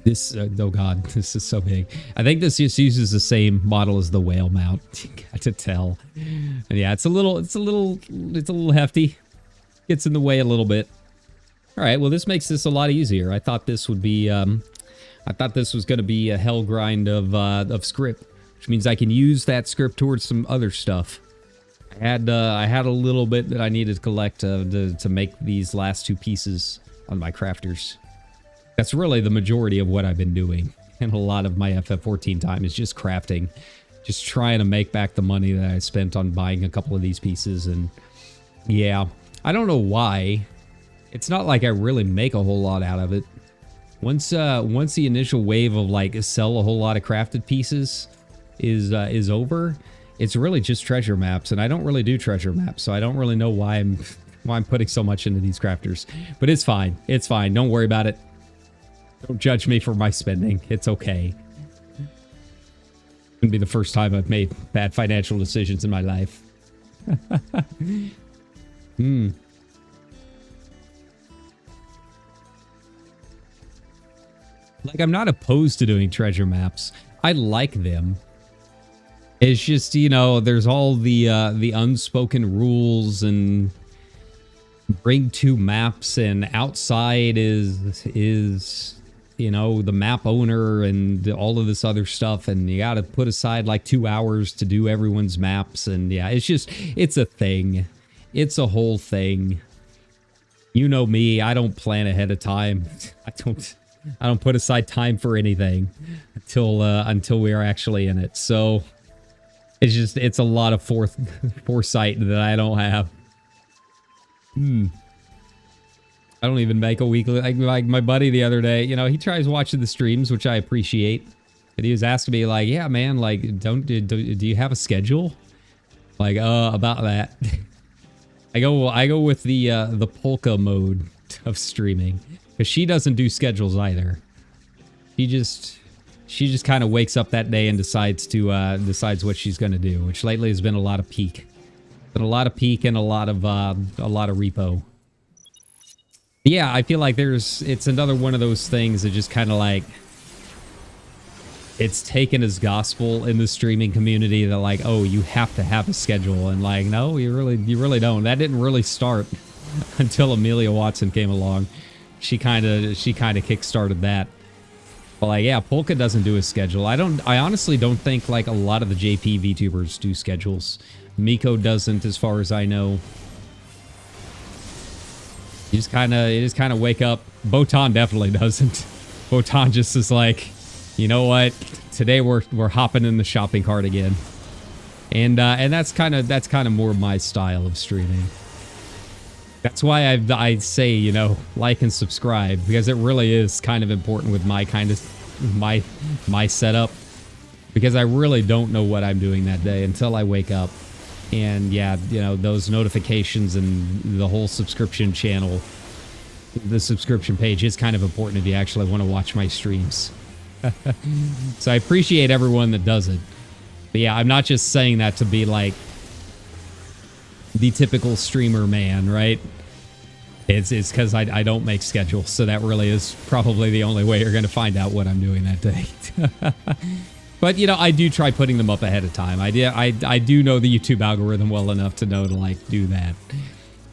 This, oh god, this is so big. I think this just uses the same model as the whale mount. You got to tell. And yeah, it's a little hefty. Gets in the way a little bit. All right, well, this makes this a lot easier. I thought this would be, I thought this was going to be a hell grind of script, which means I can use that script towards some other stuff. I had a little bit that I needed to collect to make these last two pieces on my crafters. That's really the majority of what I've been doing. And a lot of my FF14 time is just crafting. Just trying to make back the money that I spent on buying a couple of these pieces. And yeah, I don't know why. It's not like I really make a whole lot out of it. Once the initial wave of like sell a whole lot of crafted pieces is over, it's really just treasure maps, and I don't really do treasure maps, so I don't really know why I'm putting so much into these crafters. But it's fine. It's fine. Don't worry about it. Don't judge me for my spending. It's okay. Wouldn't be the first time I've made bad financial decisions in my life. Like, I'm not opposed to doing treasure maps. I like them. It's just, you know, there's all the unspoken rules, and bring 2 maps, and outside is you know, the map owner and all of this other stuff, and you got to put aside like 2 hours to do everyone's maps, and yeah, it's a thing. It's a whole thing. You know me, I don't plan ahead of time. I don't put aside time for anything until we are actually in it. So it's a lot of foresight that I don't have. I don't even make a weekly. Like my buddy the other day, you know, he tries watching the streams, which I appreciate. And he was asking me like, yeah, man, like, do you have a schedule? Like, about that. I go with the polka mode of streaming, because she doesn't do schedules either. She just kind of wakes up that day and decides what she's gonna do, which lately has been a lot of peak. Been a lot of peak and a lot of repo. Yeah, I feel like it's another one of those things that just kind of like, it's taken as gospel in the streaming community that like, oh, you have to have a schedule, and like, no, you really don't. That didn't really start until Amelia Watson came along. She kind of kick-started that. But like, yeah, Polka doesn't do a schedule. I honestly don't think like a lot of the JP VTubers do schedules. Miko doesn't, as far as I know. You just kind of wake up. Botan definitely doesn't. Botan just is like, you know what? Today we're hopping in the shopping cart again. And that's kind of more my style of streaming. That's why I say, you know, like and subscribe, because it really is kind of important with my kind of my setup, because I really don't know what I'm doing that day until I wake up. And yeah, you know, those notifications and the whole subscription channel, the subscription page is kind of important if you actually want to watch my streams. So I appreciate everyone that does it. But yeah, I'm not just saying that to be like the typical streamer man, right? It's because I don't make schedules, so that really is probably the only way you're going to find out what I'm doing that day. But, you know, I do try putting them up ahead of time. I do know the YouTube algorithm well enough to know to, like, do that.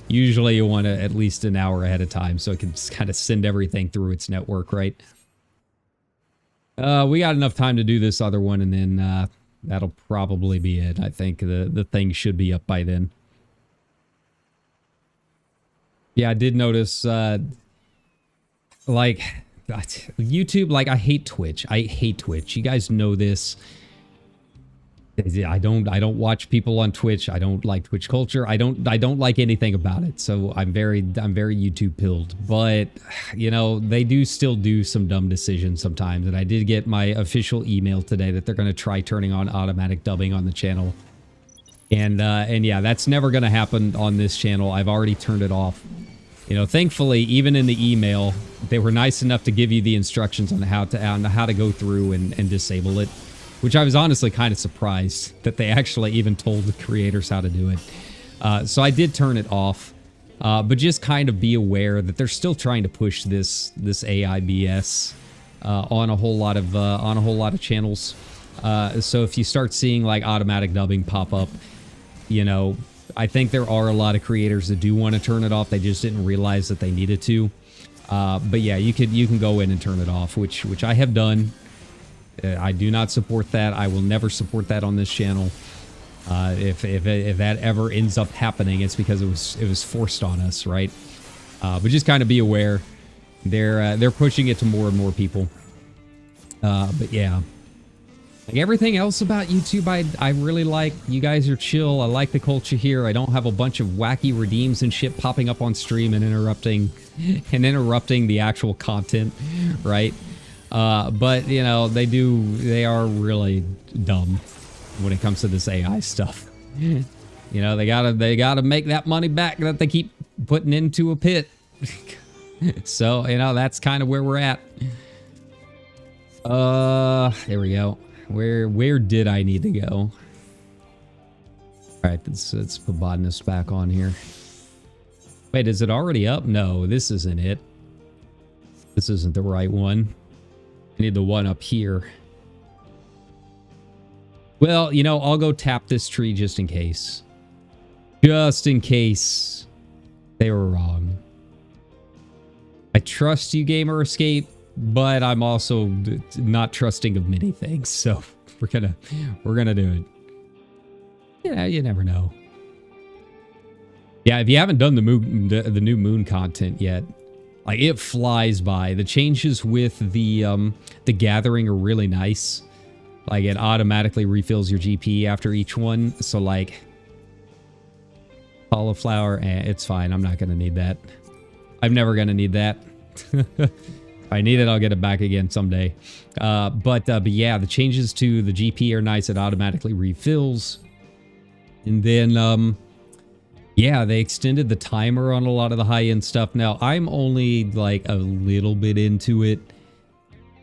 Usually you want to at least an hour ahead of time so it can just kind of send everything through its network, right? We got enough time to do this other one, and then that'll probably be it. I think the thing should be up by then. Yeah, I did notice, like... YouTube, like, I hate Twitch. I hate Twitch. You guys know this. I don't watch people on Twitch. I don't like Twitch culture. I don't like anything about it. So I'm very YouTube pilled. But, you know, they do still do some dumb decisions sometimes. And I did get my official email today that they're going to try turning on automatic dubbing on the channel. And yeah, that's never going to happen on this channel. I've already turned it off. You know, thankfully, even in the email, they were nice enough to give you the instructions on how to go through and disable it, which I was honestly kind of surprised that they actually even told the creators how to do it. So I did turn it off, but just kind of be aware that they're still trying to push this AI BS on a whole lot of channels. So if you start seeing like automatic dubbing pop up, you know, I think there are a lot of creators that do want to turn it off. They just didn't realize that they needed to. But yeah, you can go in and turn it off, which I have done. I do not support that. I will never support that on this channel. If that ever ends up happening, it's because it was forced on us, right? But just kind of be aware. They're pushing it to more and more people. But yeah. Like everything else about YouTube, I really like. You guys are chill. I like the culture here. I don't have a bunch of wacky redeems and shit popping up on stream and interrupting the actual content, right? But you know, they are really dumb when it comes to this AI stuff. You know, they gotta make that money back that they keep putting into a pit. So, you know, that's kind of where we're at. There we go. Where did I need to go? All right, let's put Botanist back on here. Wait, is it already up? No, this isn't it. This isn't the right one. I need the one up here. Well, you know, I'll go tap this tree just in case. Just in case they were wrong. I trust you, Gamer Escape. But I'm also not trusting of many things, so we're gonna do it. Yeah, you never know. Yeah, if you haven't done the new moon content yet, like it flies by. The changes with the gathering are really nice. Like it automatically refills your GP after each one. So like cauliflower, it's fine. I'm not gonna need that. I'm never gonna need that. If I need it, I'll get it back again someday. But yeah, the changes to the GP are nice. It automatically refills. And then, yeah, they extended the timer on a lot of the high-end stuff. Now, I'm only like a little bit into it.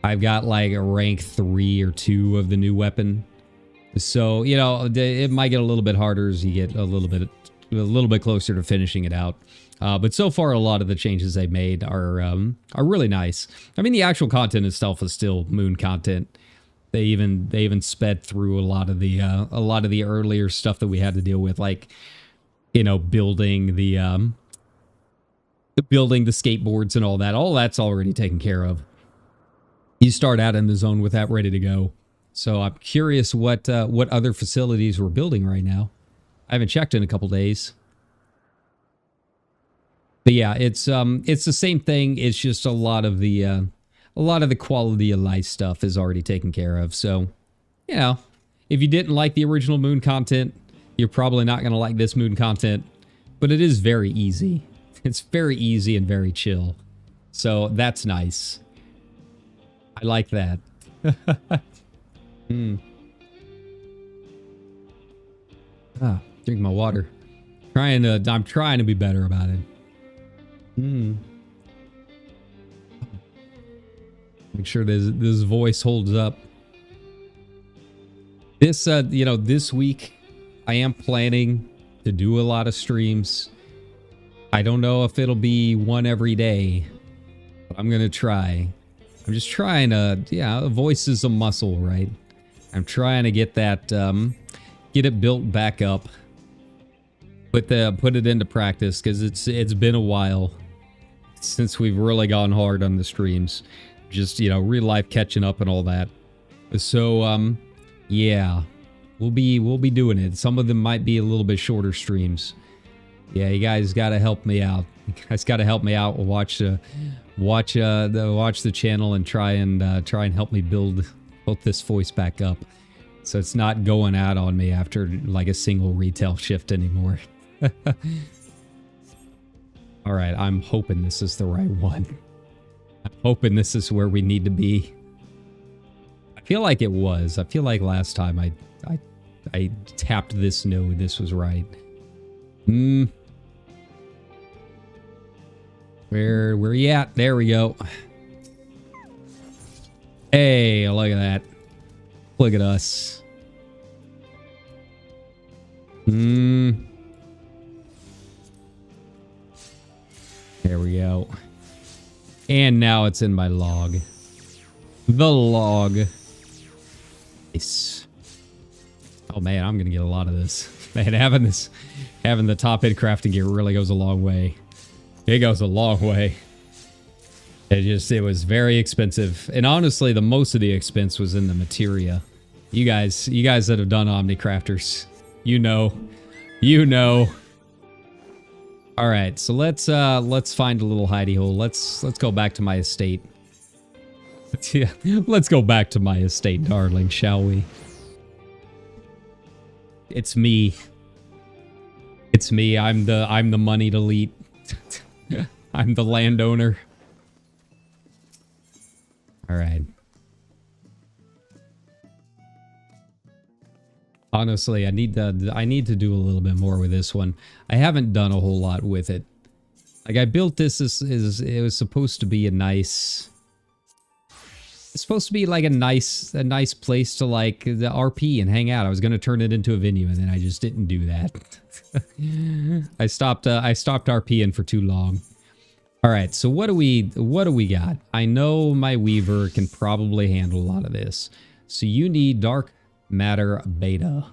I've got like a rank 3 or 2 of the new weapon. So, you know, it might get a little bit harder as you get a little bit closer to finishing it out. But so far, a lot of the changes they made are really nice. I mean, the actual content itself is still Moon content. They even sped through a lot of the earlier stuff that we had to deal with, like, you know, building the skateboards and all that. All that's already taken care of. You start out in the zone with that ready to go. So I'm curious what other facilities we're building right now. I haven't checked in a couple days. But yeah, it's the same thing. It's just a lot of the quality of life stuff is already taken care of. So, you know, if you didn't like the original Moon content, you're probably not going to like this Moon content. But it is very easy. It's very easy and very chill. So that's nice. I like that. Drink my water. I'm trying to be better about it. Make sure this voice holds up. This, this week I am planning to do a lot of streams. I don't know if it'll be one every day, but I'm gonna try. I'm just trying to, a voice is a muscle, right? I'm trying to get that, get it built back up. Put it into practice, because it's been a while since we've really gone hard on the streams. Just, real life catching up and all that. So, yeah, we'll be doing it. Some of them might be a little bit shorter streams. Yeah, you guys got to help me out. You guys got to help me out. Watch the channel and try and help me build this voice back up, so it's not going out on me after like a single retail shift anymore. All right, I'm hoping this is the right one. I'm hoping this is where we need to be. I feel like it was. I feel like last time I tapped this node. This was right. Where you at? There we go. Hey, look at that. Look at us. There we go. And now it's in my log. The log. Nice. Oh man, I'm gonna get a lot of this. Man, having the top end crafting gear really goes a long way. It goes a long way. It was very expensive. And honestly, the most of the expense was in the materia. You guys that have done Omnicrafters, you know. All right, so let's find a little hidey hole. Let's go back to my estate. Yeah, let's go back to my estate, darling, shall we? It's me. It's me. I'm the moneyed elite. I'm the landowner. All right. Honestly, I need to do a little bit more with this one. I haven't done a whole lot with it. Like, I built this it was supposed to be a nice. It's supposed to be like a nice place to like the RP and hang out. I was gonna turn it into a venue, and then I just didn't do that. I stopped RPing for too long. All right, so what do we got? I know my Weaver can probably handle a lot of this. So you need dark matter beta. All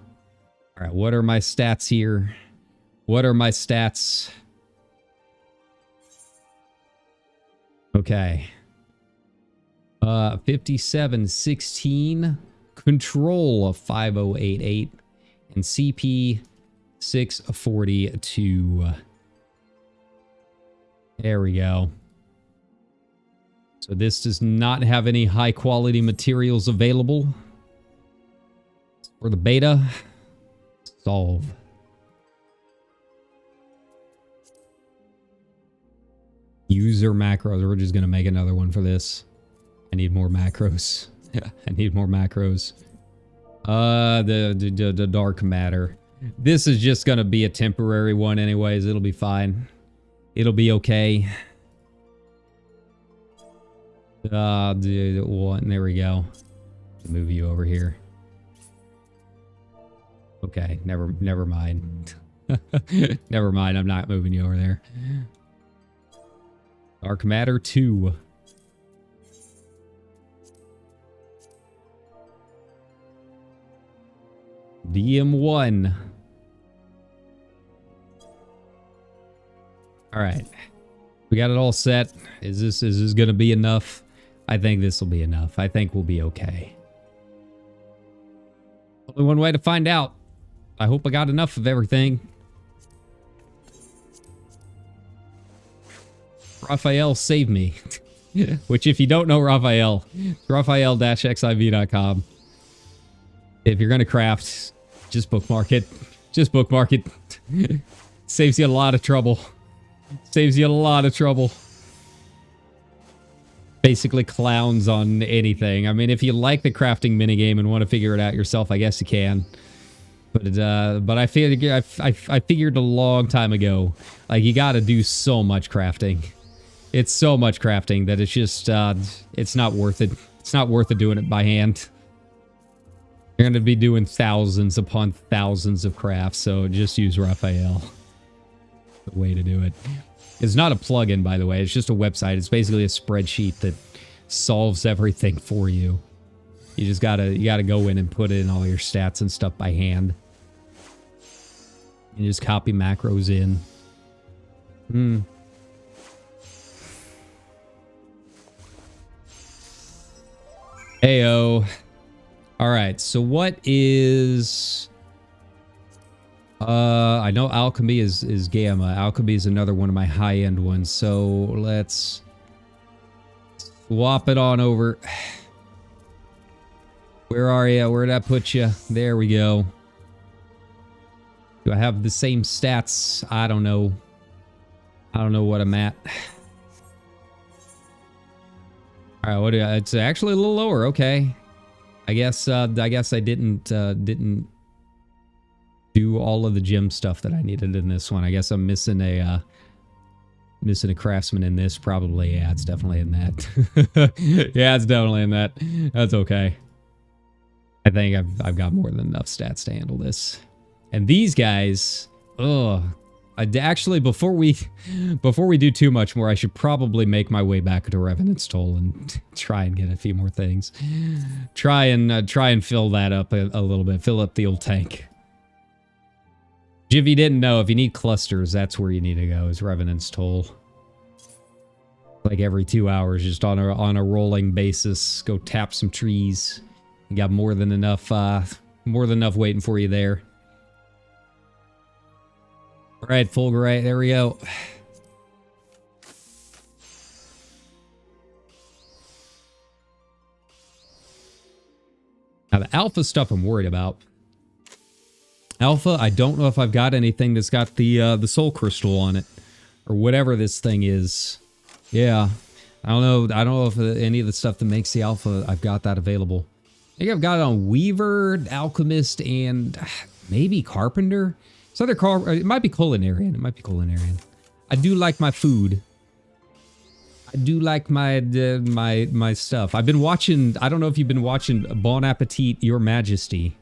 right, what are my stats here? What are my stats? Okay. 5716, control of 5088, and CP 642. There we go. So this does not have any high quality materials available. For the beta, solve. User macros. We're just going to make another one for this. I need more macros. Yeah, I need more macros. The dark matter. This is just going to be a temporary one anyways. It'll be fine. It'll be okay. There we go. Move you over here. Okay, never mind. Never mind, I'm not moving you over there. Dark matter 2. DM1. All right, we got it all set. Is this gonna be enough? I think this will be enough. I think we'll be okay. Only one way to find out. I hope I got enough of everything. Raphael, save me. Which, if you don't know Raphael, Raphael-xiv.com. If you're going to craft, just bookmark it. Just bookmark it. Saves you a lot of trouble. Saves you a lot of trouble. Basically clowns on anything. I mean, if you like the crafting minigame and want to figure it out yourself, I guess you can. But I figured a long time ago, like, you got to do so much crafting. It's so much crafting that it's just, it's not worth it. It's not worth it doing it by hand. You're going to be doing thousands upon thousands of crafts, so just use Raphael. The way to do it. It's not a plugin, by the way. It's just a website. It's basically a spreadsheet that solves everything for you. You just gotta go in and put in all your stats and stuff by hand. You just copy macros in. Heyo. All right. So what is? I know alchemy is gamma. Alchemy is another one of my high-end ones. So let's swap it on over. Where are you? Where'd that put you? There we go. Do I have the same stats? I don't know. I don't know what I'm at. All right, what do I, it's actually a little lower. Okay. I guess I didn't do all of the gym stuff that I needed in this one. I guess I'm missing a craftsman in this. Probably, yeah, it's definitely in that. Yeah, it's definitely in that. That's okay. I think I've got more than enough stats to handle this. And these guys, actually, before we do too much more, I should probably make my way back to Revenant's Toll and try and get a few more things. Try and fill that up a little bit. Fill up the old tank. If you didn't know, if you need clusters, that's where you need to go, is Revenant's Toll. Like every 2 hours, just on a rolling basis, go tap some trees. You got more than enough waiting for you there. All right, Fulgurite, there we go. Now the alpha stuff I'm worried about. Alpha, I don't know if I've got anything that's got the soul crystal on it, or whatever this thing is. Yeah, I don't know if any of the stuff that makes the alpha, I've got that available. I think I've got it on Weaver, Alchemist, and maybe Carpenter. It might be Culinarian. It might be Culinarian. I do like my food. I do like my stuff. I've been watching. I don't know if you've been watching Bon Appetit, Your Majesty.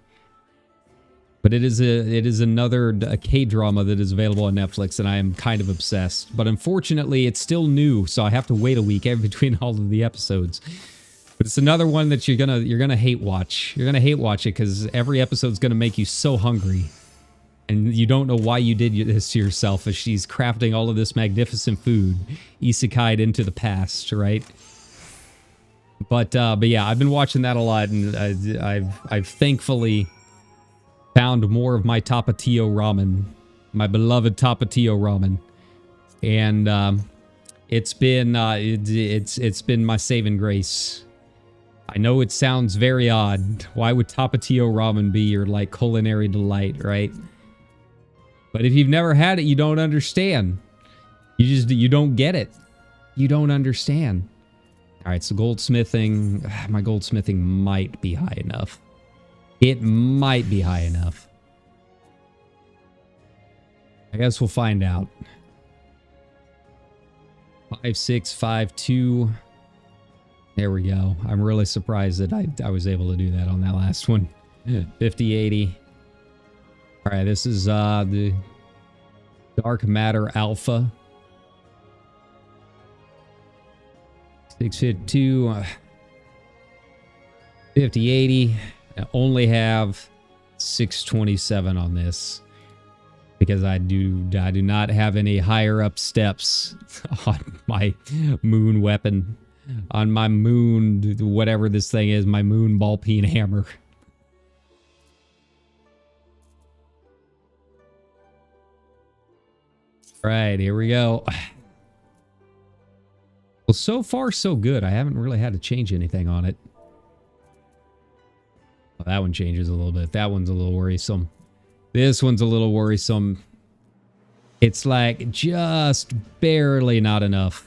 But it is another K-drama that is available on Netflix, and I am kind of obsessed. But unfortunately, it's still new, so I have to wait a week in between all of the episodes. But it's another one that you're gonna hate watch. You're gonna hate watch it because every episode's gonna make you so hungry, and you don't know why you did this to yourself. As she's crafting all of this magnificent food, isekai'd into the past, right? But yeah, I've been watching that a lot, and I've thankfully found more of my Tapatio ramen, my beloved Tapatio ramen, and it's been my saving grace. I know it sounds very odd. Why would Tapatio ramen be your like culinary delight, right? But if you've never had it, you don't understand. You don't get it. You don't understand. All right, so goldsmithing. My goldsmithing might be high enough. It might be high enough. I guess we'll find out. 5652. There we go. I'm really surprised that I was able to do that on that last one. 5080. All right, this is the Dark Matter Alpha. 652. 5080. I only have 627 on this because I do not have any higher up steps on my moon weapon, on my moon, whatever this thing is, my moon ball peen hammer. All right, here we go. Well, so far so good. I haven't really had to change anything on it. Oh, that one changes a little bit. That one's a little worrisome. This one's a little worrisome. It's like just barely not enough.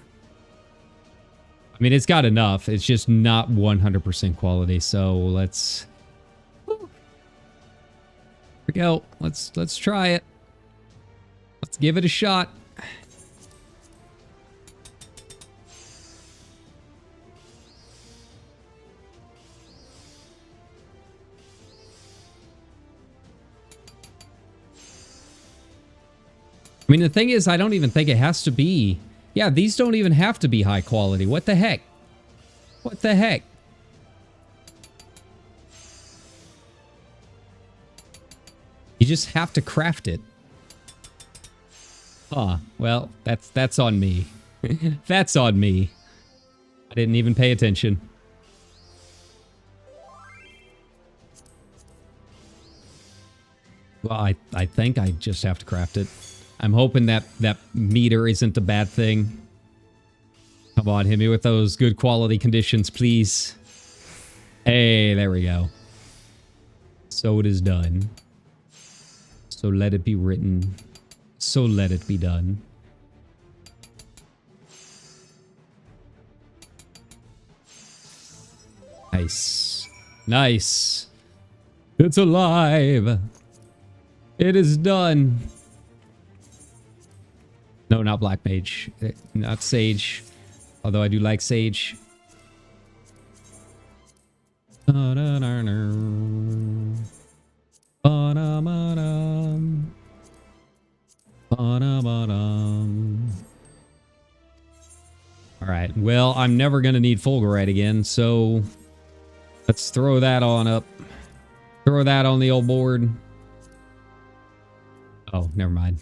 I mean, it's got enough. It's just not 100% quality. So let's... Here we go. Let's try it. Let's give it a shot. I mean, the thing is, I don't even think it has to be... Yeah, these don't even have to be high quality. What the heck? What the heck? You just have to craft it. Huh. Well, that's on me. That's on me. I didn't even pay attention. Well, I think I just have to craft it. I'm hoping that meter isn't a bad thing. Come on, hit me with those good quality conditions, please. Hey, there we go. So it is done. So let it be written. So let it be done. Nice. Nice. It's alive. It is done. No, not Black Mage. Not Sage. Although I do like Sage. Alright, well, I'm never going to need Fulgurite again, so let's throw that on up. Throw that on the old board. Oh, never mind.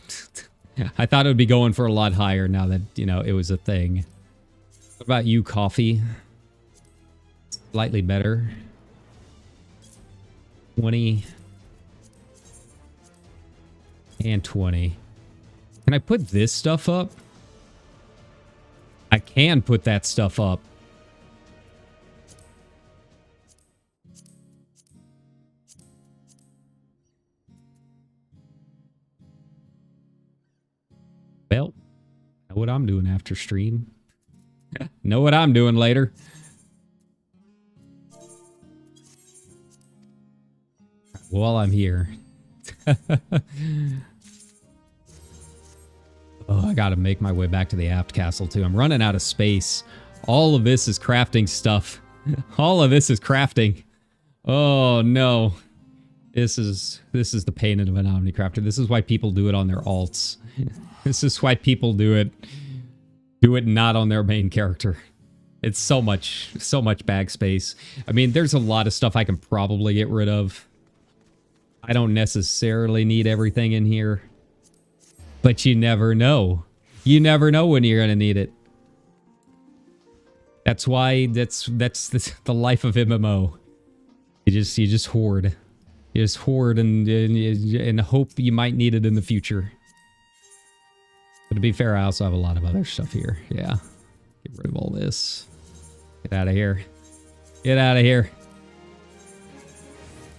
I thought it would be going for a lot higher now that, you know, it was a thing. What about you, Coffee? Slightly better. 20. And 20. Can I put this stuff up? I can put that stuff up. Well, know what I'm doing after stream. Know what I'm doing later. While I'm here. Oh, I gotta make my way back to the aft castle too. I'm running out of space. All of this is crafting stuff. All of this is crafting. Oh no. This is the pain of an Omnicrafter. This is why people do it on their alts. This is why people do it not on their main character. It's so much bag space. I mean, there's a lot of stuff I can probably get rid of. I don't necessarily need everything in here. But you never know. You never know when you're gonna need it. That's why that's the life of MMO. You just hoard. You just hoard and hope you might need it in the future. But to be fair, I also have a lot of other stuff here. Yeah. Get rid of all this. Get out of here. Get out of here.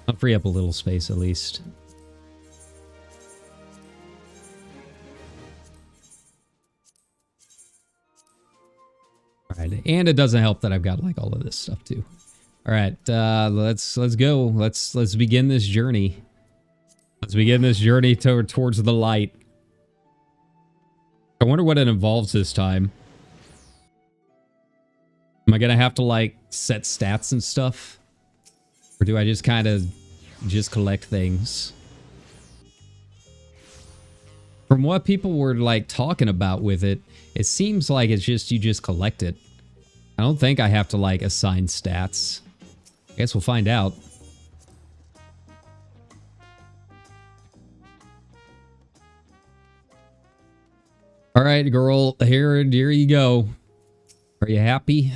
I'll free up a little space at least. Alright, and it doesn't help that I've got like all of this stuff too. Alright, let's go. Let's begin this journey. Let's begin this journey towards the light. I wonder what it involves this time. Am I gonna have to like set stats and stuff? Or do I just kind of just collect things? From what people were like talking about with it, it seems like it's just you just collect it. I don't think I have to like assign stats. I guess we'll find out. All right, girl, here you go. Are you happy?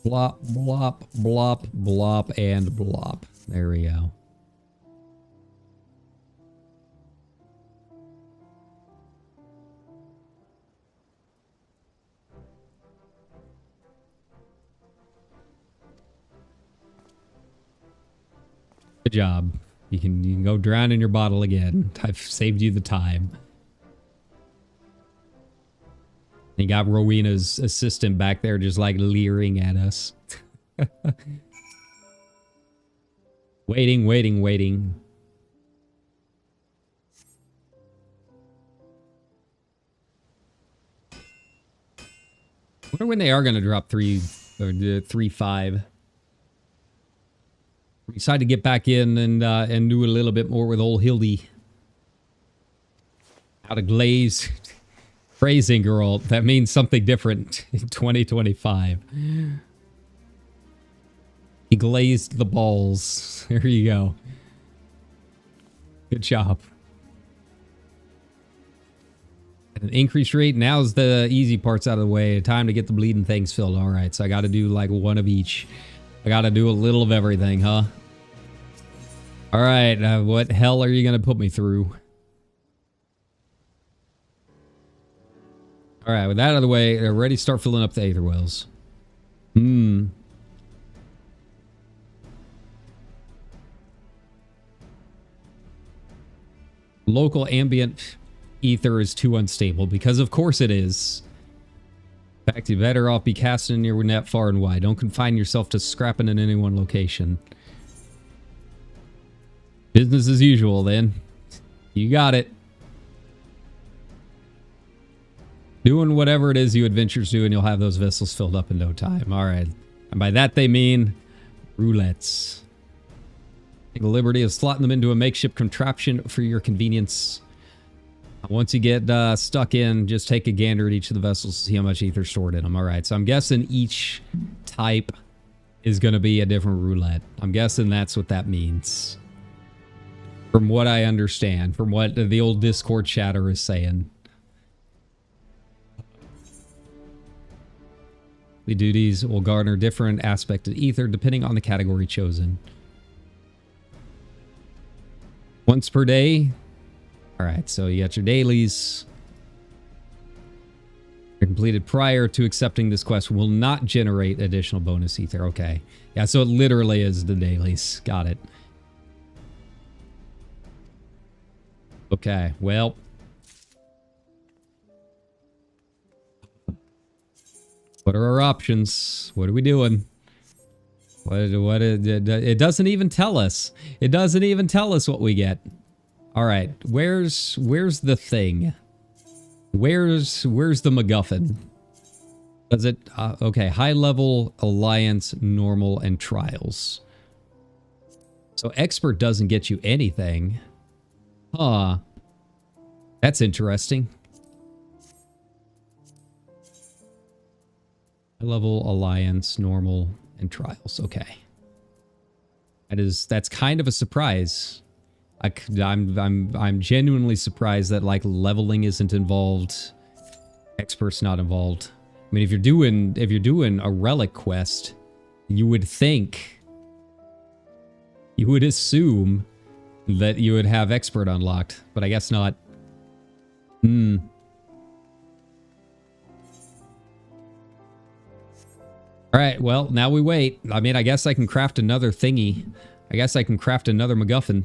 Blop, blop, blop, blop, and blop. There we go. Good job. You can go drown in your bottle again. I've saved you the time. You got Rowena's assistant back there just like leering at us. Waiting, waiting, waiting. I wonder when they are going to drop 3 or 3.5. We decided to get back in and do a little bit more with old Hildy. Out of glaze. Phrasing, girl. That means something different in 2025. He glazed the balls. There you go. Good job. At an increased rate. Now's the easy parts out of the way. Time to get the bleeding things filled. All right, so I got to do like one of each. I got to do a little of everything, huh? All right, what hell are you going to put me through? All right, with that out of the way, they're ready to start filling up the aether wells. Local ambient ether is too unstable, because of course it is. In fact, you better off be casting your net far and wide. Don't confine yourself to scrapping in any one location. Business as usual, then. You got it. Doing whatever it is you adventurers do, and you'll have those vessels filled up in no time. All right. And by that they mean roulettes. Take the liberty of slotting them into a makeshift contraption for your convenience. Once you get stuck in, just take a gander at each of the vessels to see how much ether stored in them. All right. So I'm guessing each type is going to be a different roulette. I'm guessing that's what that means. From what I understand, from what the old Discord chatter is saying. The duties will garner different aspects of ether depending on the category chosen. Once per day. All right, so you got your dailies. They're completed prior to accepting this quest will not generate additional bonus ether. Okay. Yeah, so it literally is the dailies. Got it. Okay, well. What are our options? What are we doing? It doesn't even tell us. It doesn't even tell us what we get. All right, where's the thing? Where's the MacGuffin? Does it okay, high level, alliance, normal, and trials. So expert doesn't get you anything. Huh. That's interesting. High level, alliance, normal, and trials. Okay. That's kind of a surprise. I'm genuinely surprised that like leveling isn't involved. Expert's not involved. I mean, if you're doing a relic quest, you would think, you would assume that you would have expert unlocked, but I guess not. All right, well, now we wait. I mean, I guess I can craft another thingy. I guess I can craft another MacGuffin.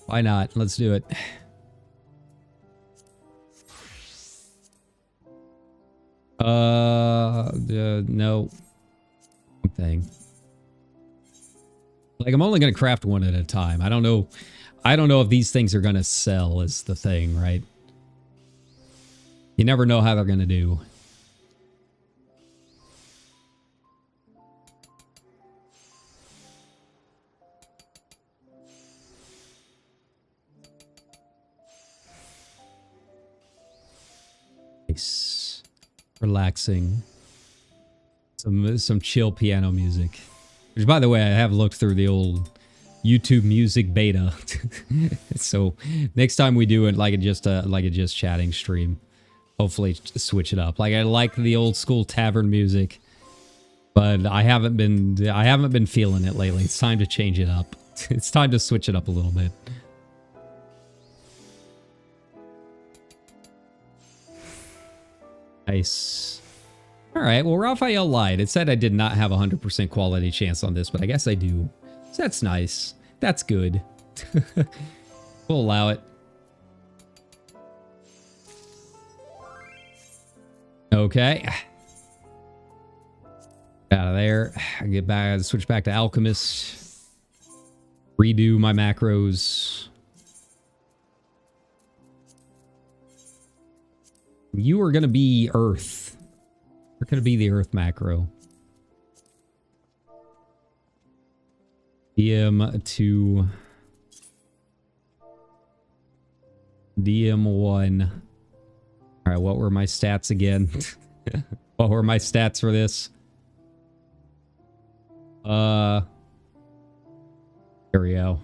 Why not? Let's do it. No. Thing. Like, I'm only going to craft one at a time. I don't know if these things are going to sell is the thing, right? You never know how they're going to do. Nice. Relaxing. Some chill piano music. Which, by the way, I have looked through the old YouTube music beta. So next time we do it like a just chatting stream, hopefully switch it up. Like, I like the old school tavern music, but I haven't been feeling it lately. It's time to change it up. It's time to switch it up a little bit. Nice. All right, well, Raphael lied. It said I did not have a 100% quality chance on this, but I guess I do. So that's nice. That's good. We'll allow it. Okay. Out of there. Get back, switch back to Alchemist. Redo my macros. You are going to be Earth. You're going to be the Earth macro. DM2. DM1. All right, what were my stats again? What were my stats for this? There we go.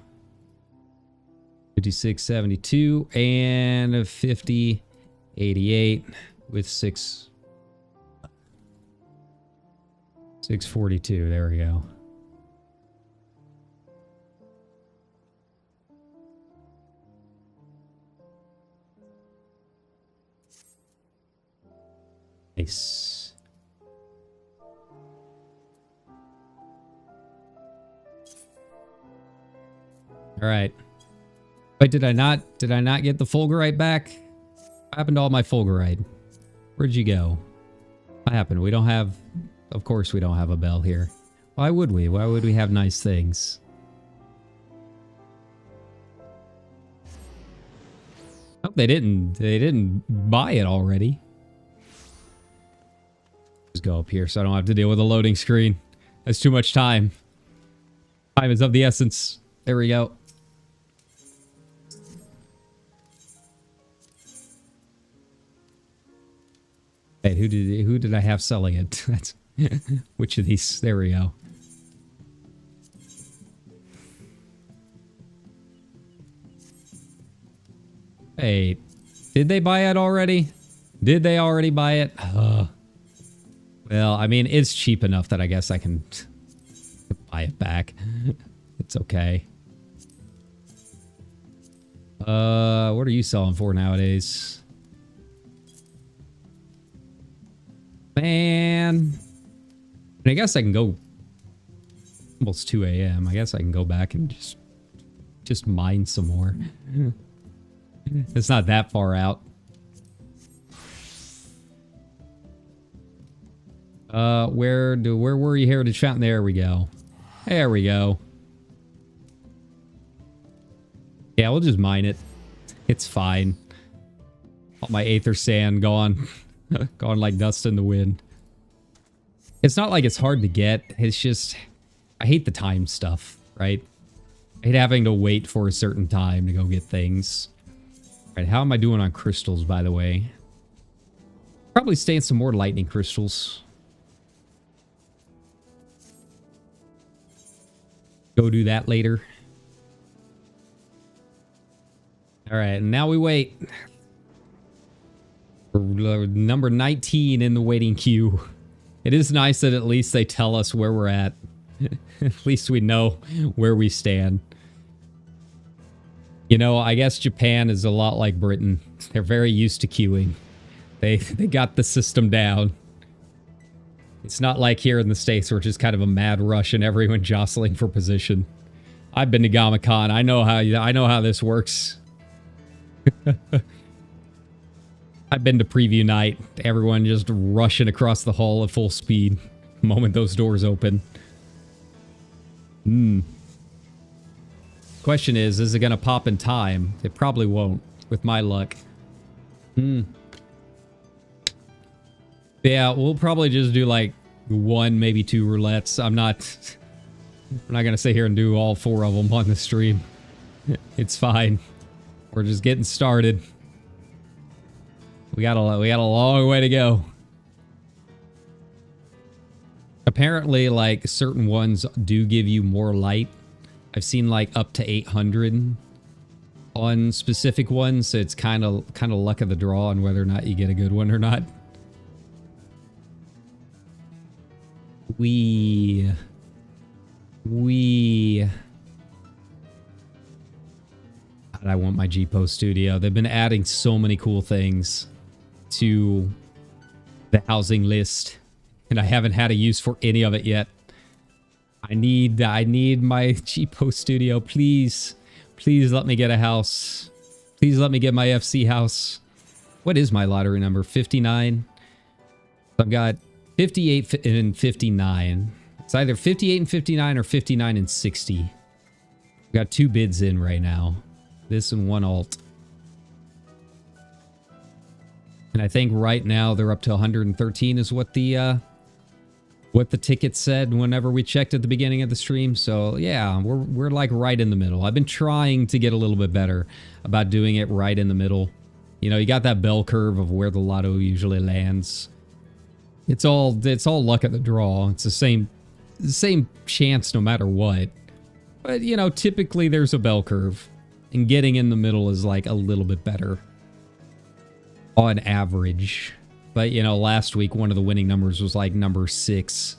56, 72, and 50, 88 with 642. There we go. Nice. All right. Wait, did I not get the Fulgurite back? What happened to all my Fulgurite? Where'd you go? What happened? We don't have... Of course we don't have a bell here. Why would we? Why would we have nice things? Oh, they didn't buy it already. Just go up here so I don't have to deal with a loading screen. That's too much time. Time is of the essence. There we go. Hey, who did I have selling it? That's which of these? There we go. Hey, did they buy it already? Did they already buy it? Well, I mean, it's cheap enough that I guess I can buy it back. It's okay. What are you selling for nowadays? Man. I guess I can go almost 2 a.m. I guess I can go back and just mine some more. It's not that far out. Where were you, Heritage Fountain? There we go. There we go. Yeah, we'll just mine it. It's fine. All my Aether Sand gone. Gone like dust in the wind. It's not like it's hard to get. It's just... I hate the time stuff, right? I hate having to wait for a certain time to go get things. Alright, how am I doing on crystals, by the way? Probably staying some more lightning crystals. Go do that later. Alright, now we wait. Number 19 in the waiting queue. It is nice that at least they tell us where we're at. At least we know where we stand. You know, I guess Japan is a lot like Britain. They're very used to queuing. They got the system down. It's not like here in the States where it's just kind of a mad rush and everyone jostling for position. I've been to Gamacon. I know how this works. I've been to preview night. Everyone just rushing across the hall at full speed the moment those doors open. Question is it going to pop in time? It probably won't, with my luck. Yeah, we'll probably just do like 1, maybe 2 roulettes. I'm not going to sit here and do all 4 of them on the stream. It's fine. We're just getting started. We got a long way to go. Apparently, like, certain ones do give you more light. I've seen like up to 800 on specific ones, so it's kind of luck of the draw on whether or not you get a good one or not. I want my G-Post studio. They've been adding so many cool things to the housing list, and I haven't had a use for any of it yet. I need my cheapo studio. Please. Please let me get a house. Please let me get my FC house. What is my lottery number? 59. I've got 58 and 59. It's either 58 and 59 or 59 and 60. I've got 2 bids in right now. This and 1 alt. And I think right now they're up to 113 is what the ticket said whenever we checked at the beginning of the stream. So yeah, we're like right in the middle. I've been trying to get a little bit better about doing it right in the middle. You know, you got that bell curve of where the lotto usually lands. It's all luck of the draw. It's the same chance no matter what. But you know, typically there's a bell curve, and getting in the middle is like a little bit better on average. But you know, last week one of the winning numbers was like number 6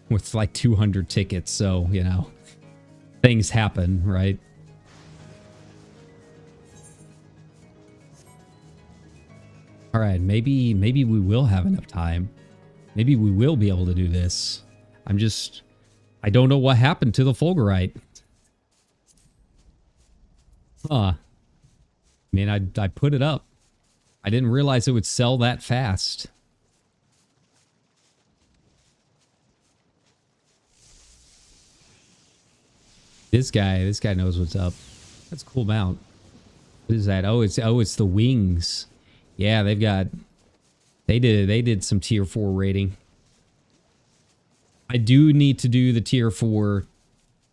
with like 200 tickets. So, you know, things happen, right? All right, maybe we will have enough time. Maybe we will be able to do this. I don't know what happened to the Fulgurite. Huh. I mean, I put it up. I didn't realize it would sell that fast. This guy knows what's up. That's a cool mount. What is that? Oh, it's the wings. Yeah, they did some tier 4 rating. I do need to do the tier 4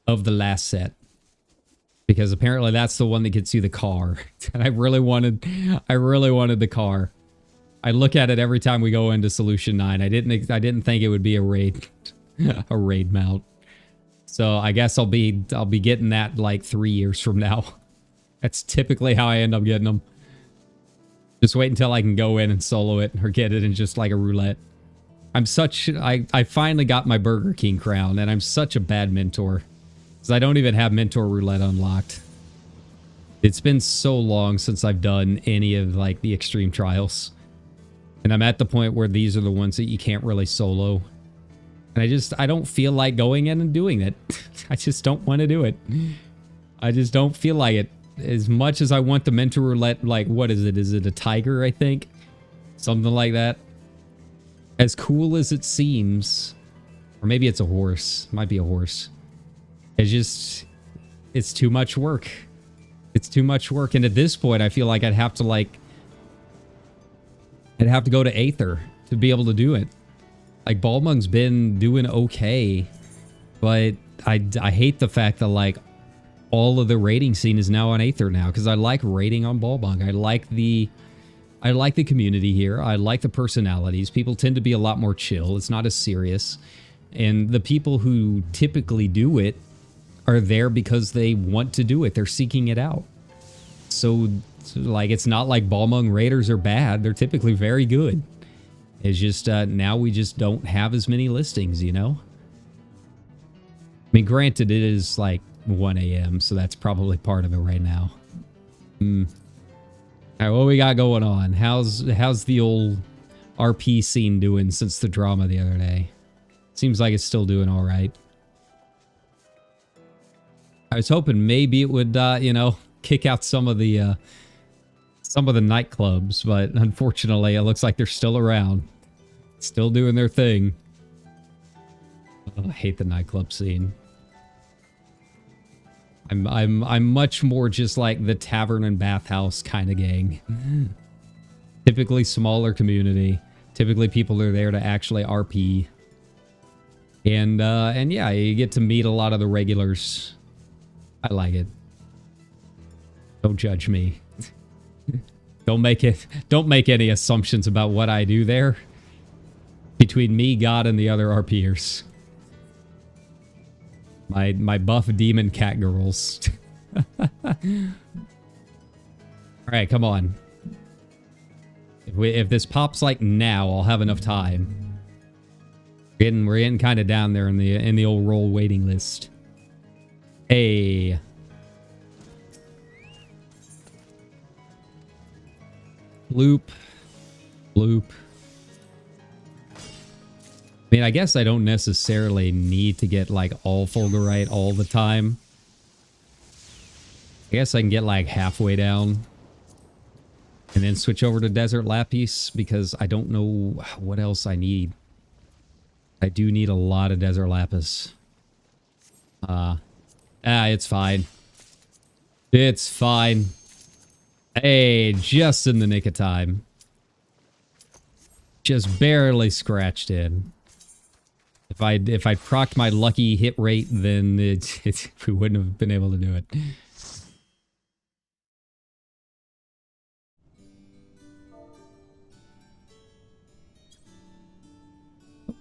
of the last set, because apparently that's the one that gets you the car. And I really wanted the car. I look at it every time we go into Solution 9. I didn't think it would be a raid a raid mount. So I guess I'll be getting that like 3 years from now. That's typically how I end up getting them. Just wait until I can go in and solo it or get it in just like a roulette. I finally got my Burger King crown, and I'm such a bad mentor. Because I don't even have Mentor Roulette unlocked. It's been so long since I've done any of like the extreme trials. And I'm at the point where these are the ones that you can't really solo. And I don't feel like going in and doing it. I just don't want to do it. I just don't feel like it. As much as I want the Mentor Roulette, like, what is it? Is it a tiger, I think? Something like that. As cool as it seems. Or maybe it's a horse. Might be a horse. It's too much work. It's too much work. And at this point, I feel like I'd have to go to Aether to be able to do it. Like, Balmung's been doing okay, but I hate the fact that, like, all of the raiding scene is now on Aether now, because I like raiding on Balmung. I like the community here. I like the personalities. People tend to be a lot more chill. It's not as serious. And the people who typically do it are there because they want to do it. They're seeking it out. So like, it's not like Balmung raiders are bad. They're typically very good. It's just now we just don't have as many listings, you know? I mean, granted, it is like 1 a.m., so that's probably part of it right now. All right, what we got going on? How's the old RP scene doing since the drama the other day? Seems like it's still doing all right. I was hoping maybe it would, you know, kick out some of the nightclubs, but unfortunately, it looks like they're still around, still doing their thing. Oh, I hate the nightclub scene. I'm much more just like the tavern and bathhouse kind of gang. Typically smaller community. Typically people are there to actually RP. And yeah, you get to meet a lot of the regulars. I like it. Don't judge me. Don't make any assumptions about what I do there. Between me, God, and the other RPers. My buff demon cat girls. Alright, come on. If this pops like now, I'll have enough time. We're getting kind of down there in the old roll waiting list. Hey. Bloop. Bloop. I mean, I guess I don't necessarily need to get like all fulgurite all the time. I guess I can get like halfway down and then switch over to desert lapis because I don't know what else I need. I do need a lot of desert lapis. It's fine. It's fine. Hey, just in the nick of time. Just barely scratched in. If I'd procced my lucky hit rate, then we wouldn't have been able to do it.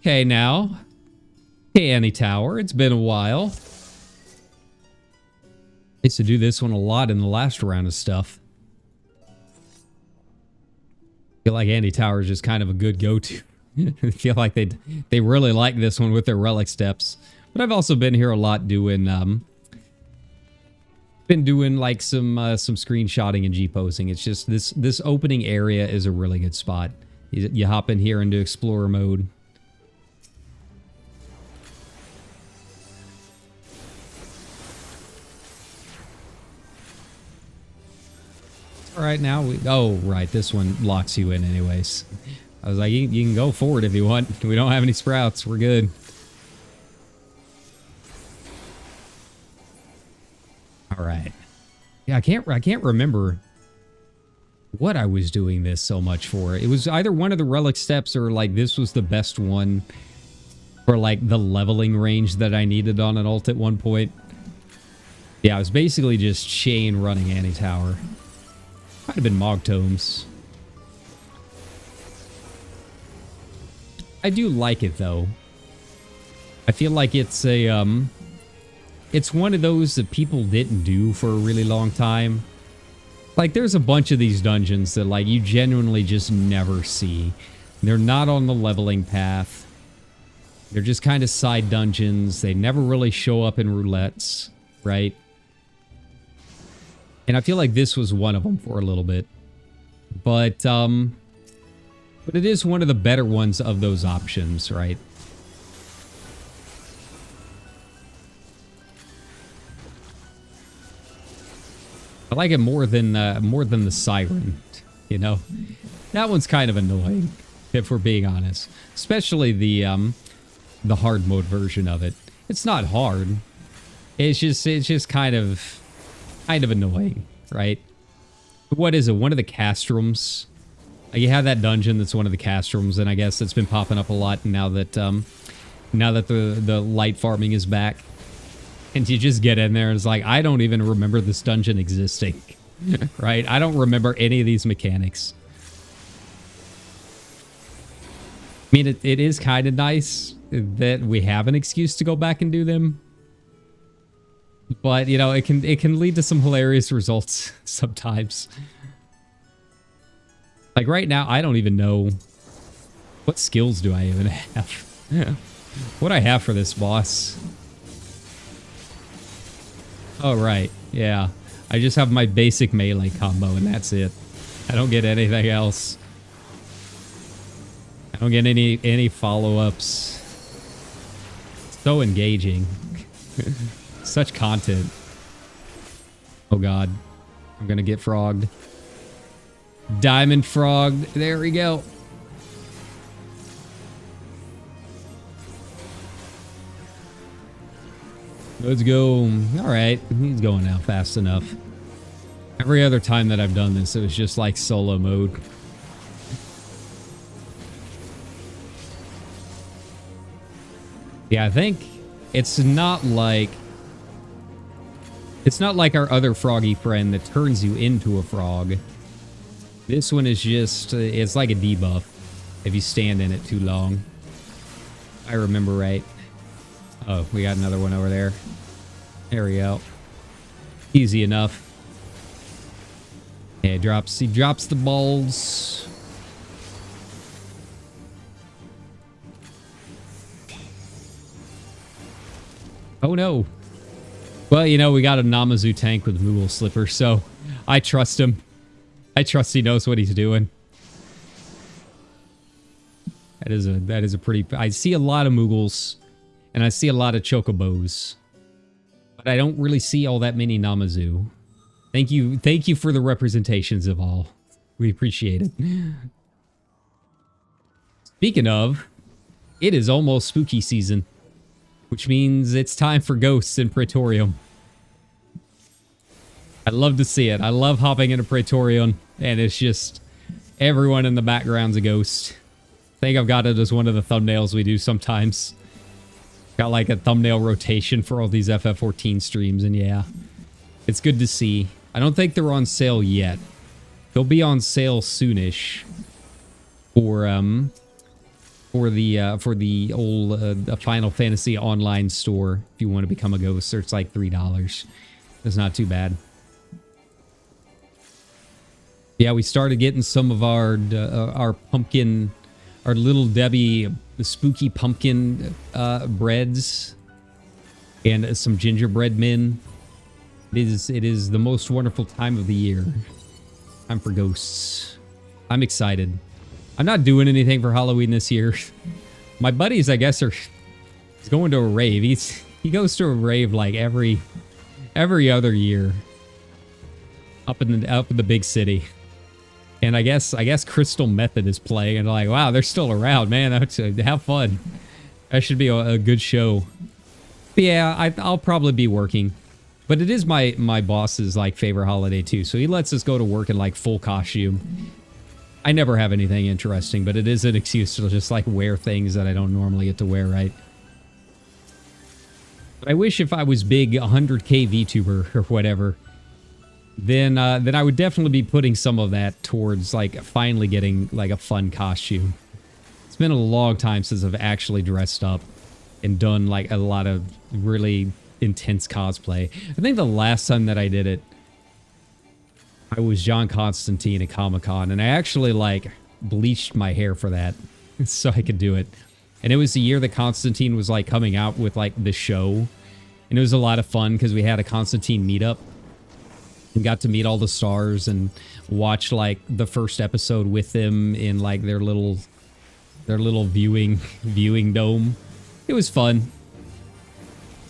Okay, now. Hey, Annie Tower. It's been a while. I used to do this one a lot in the last round of stuff. I feel like Annie Tower is just kind of a good go-to. I feel like they really like this one with their relic steps. But I've also been here a lot doing like some screenshotting and G-posing. It's just this opening area is a really good spot. You hop in here into explorer mode. All right, now oh right, this one locks you in anyways. I was like, you can go forward if you want. We don't have any sprouts. We're good. All right. Yeah, I can't remember what I was doing this so much for. It was either one of the relic steps or like this was the best one for like the leveling range that I needed on an ult at one point. Yeah, I was basically just chain running Annie Tower. Might have been Mog Tomes. I do like it though. I feel like it's a it's one of those that people didn't do for a really long time. Like there's a bunch of these dungeons that like you genuinely just never see. They're not on the leveling path. They're just kind of side dungeons. They never really show up in roulettes, right? And I feel like this was one of them for a little bit. But it is one of the better ones of those options, right? I like it more than the Siren, you know? That one's kind of annoying, if we're being honest. Especially the hard mode version of it. It's not hard. It's just kind of annoying, right? What is it? One of the castrums. You have that dungeon that's one of the castrums, and I guess it's been popping up a lot now that the light farming is back. And you just get in there and it's like, I don't even remember this dungeon existing. Right? I don't remember any of these mechanics. I mean, it is kind of nice that we have an excuse to go back and do them. But, you know, it can lead to some hilarious results sometimes. Like right now, I don't even know what skills do I even have. What I have for this boss. Oh, right. Yeah. I just have my basic melee combo and that's it. I don't get anything else. I don't get any follow-ups. So engaging. Such content. Oh god. I'm gonna get frogged. Diamond frogged. There we go. Let's go. Alright. He's going out fast enough. Every other time that I've done this, it was just like solo mode. Yeah, I think it's not like our other froggy friend that turns you into a frog. This one is just, it's like a debuff if you stand in it too long. I remember right. Oh, we got another one over there. There we go. Easy enough. Yeah, he drops the balls. Oh no. Well, you know, we got a Namazu tank with Moogle Slipper, so I trust him. I trust he knows what he's doing. That is a pretty... I see a lot of Moogles, and I see a lot of Chocobos, but I don't really see all that many Namazu. Thank you for the representations of all. We appreciate it. Speaking of, it is almost spooky season, which means it's time for ghosts in Praetorium. I love to see it. I love hopping into Praetorium, and it's just everyone in the background's a ghost. I think I've got it as one of the thumbnails we do sometimes. Got like a thumbnail rotation for all these FF14 streams, and yeah, it's good to see. I don't think they're on sale yet. They'll be on sale soonish for the old Final Fantasy online store. If you want to become a ghost, it's like $3. It's not too bad. Yeah, we started getting some of our pumpkin, our Little Debbie, the spooky pumpkin breads, and some gingerbread men. It is the most wonderful time of the year. Time for ghosts. I'm excited. I'm not doing anything for Halloween this year. My buddies, I guess, are going to a rave. He goes to a rave like every other year up in the big city. And I guess Crystal Method is playing, and like, wow, they're still around, man. Have fun. That should be a good show. But yeah, I'll probably be working. But it is my boss's like favorite holiday too, so he lets us go to work in like full costume. I never have anything interesting, but it is an excuse to just like wear things that I don't normally get to wear, right? But I wish if I was big 100k VTuber or whatever, then I would definitely be putting some of that towards like finally getting like a fun costume. It's been a long time since I've actually dressed up and done like a lot of really intense cosplay. I think the last time that I did it, I was John Constantine at Comic-Con, and I actually like bleached my hair for that so I could do it. And it was the year that Constantine was like coming out with like the show, and it was a lot of fun because we had a Constantine meetup and got to meet all the stars and watch like the first episode with them in like their little viewing dome. It was fun.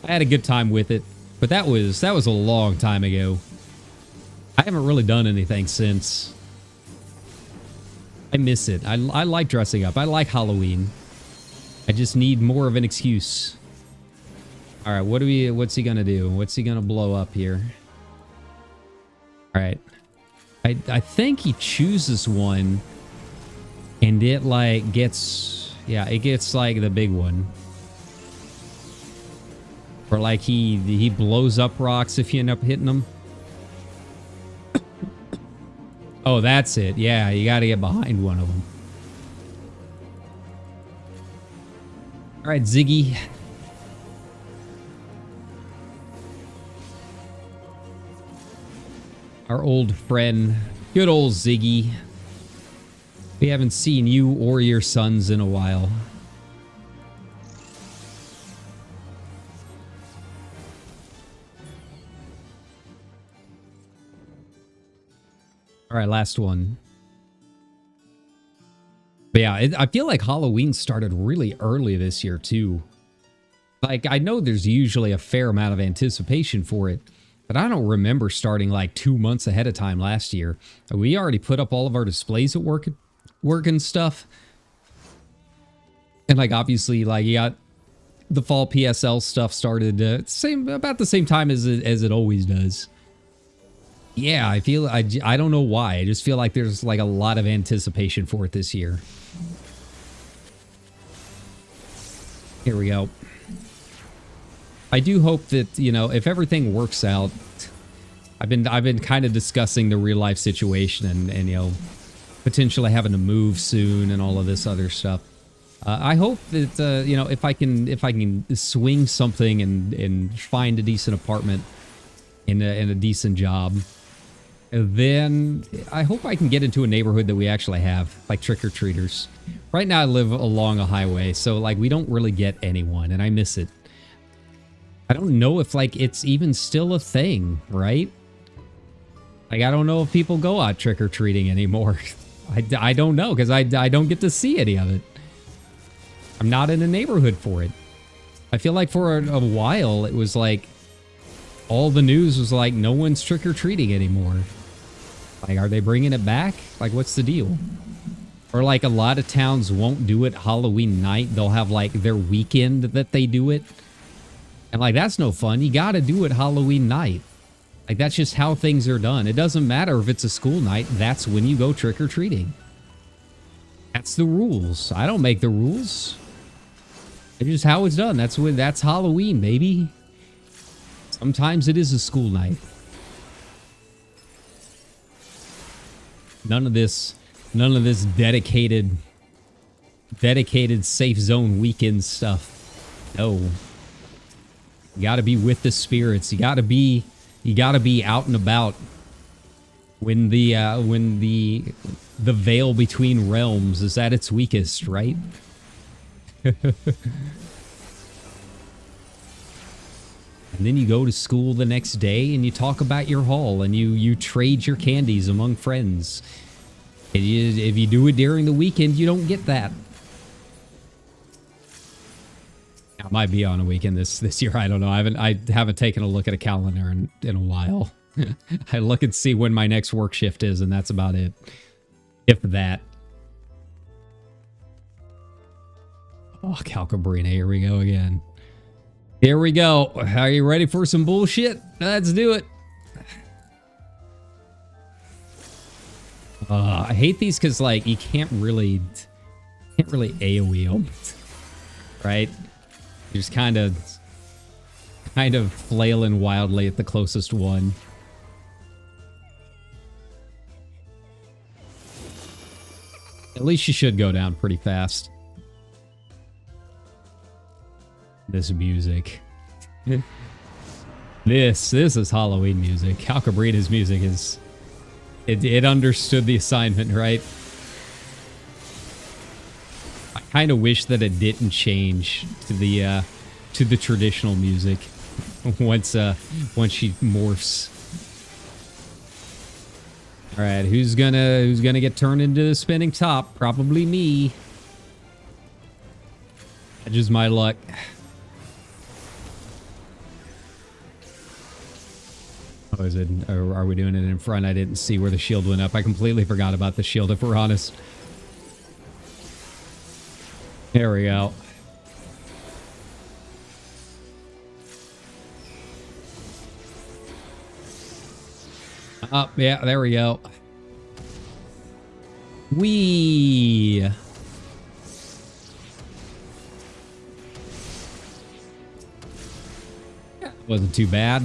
I had a good time with it, but that was a long time ago. I haven't really done anything since. I miss it. I like dressing up. I like Halloween. I just need more of an excuse. All right, what's he gonna do? What's he gonna blow up here? All right. I think he chooses one, and it like gets, yeah, it gets like the big one. Or like he blows up rocks if you end up hitting them. Oh, that's it. Yeah, you got to get behind one of them. All right, Ziggy. Our old friend, good old Ziggy. We haven't seen you or your sons in a while. All right, last one. But yeah, I feel like Halloween started really early this year, too. Like, I know there's usually a fair amount of anticipation for it, but I don't remember starting like 2 months ahead of time last year. We already put up all of our displays at work and stuff. And like, obviously, like, you got the fall PSL stuff started about the same time as it always does. Yeah, I feel, I don't know why. I just feel like there's like a lot of anticipation for it this year. Here we go. I do hope that, you know, if everything works out, I've been kind of discussing the real life situation and you know, potentially having to move soon and all of this other stuff. I hope that you know, if I can swing something and find a decent apartment in a decent job, then I hope I can get into a neighborhood that we actually have, like trick-or-treaters. Right now I live along a highway, so like we don't really get anyone, and I miss it. I don't know if like it's even still a thing, right? Like I don't know if people go out trick-or-treating anymore. I don't know, because I don't get to see any of it. I'm not in a neighborhood for it. I feel like for a while, it was like, all the news was like, no one's trick-or-treating anymore. Like, are they bringing it back? Like, what's the deal? Or like, a lot of towns won't do it Halloween night. They'll have like their weekend that they do it. And like, that's no fun. You gotta do it Halloween night. Like, that's just how things are done. It doesn't matter if it's a school night. That's when you go trick-or-treating. That's the rules. I don't make the rules. It's just how it's done. That's Halloween, baby. Sometimes it is a school night. None of this dedicated safe zone weekend stuff. No. You gotta be with the spirits. You gotta be out and about when the veil between realms is at its weakest, right? And then you go to school the next day and you talk about your haul and you trade your candies among friends. And if you do it during the weekend, you don't get that. I might be on a weekend this year. I don't know. I haven't taken a look at a calendar in a while. I look and see when my next work shift is, and that's about it. If that. Oh, Calcabrina, here we go again. Here we go. Are you ready for some bullshit? Let's do it. I hate these because, like, you can't really AoE them, right? You're just kind of flailing wildly at the closest one. At least you should go down pretty fast. This music. This is Halloween music. Calcabrina's music is... It understood the assignment, right? I kind of wish that it didn't change to the traditional music once she morphs. All right, who's gonna get turned into the spinning top? Probably me. That's just my luck. Oh, is it? Or are we doing it in front? I didn't see where the shield went up. I completely forgot about the shield, if we're honest. There we go. Oh, yeah, there we go. Whee! Yeah, wasn't too bad.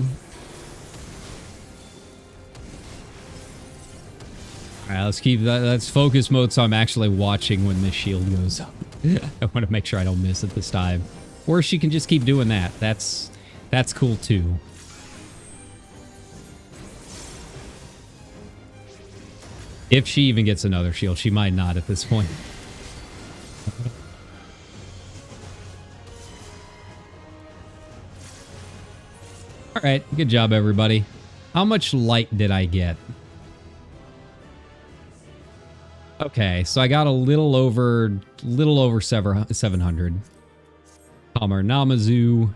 All right, let's focus mode so I'm actually watching when this shield goes up. I want to make sure I don't miss it this time. Or she can just keep doing that. That's cool too. If she even gets another shield, she might not at this point. All right, good job, everybody. How much light did I get? Okay, so I got a little over 700. Palmer Namazu.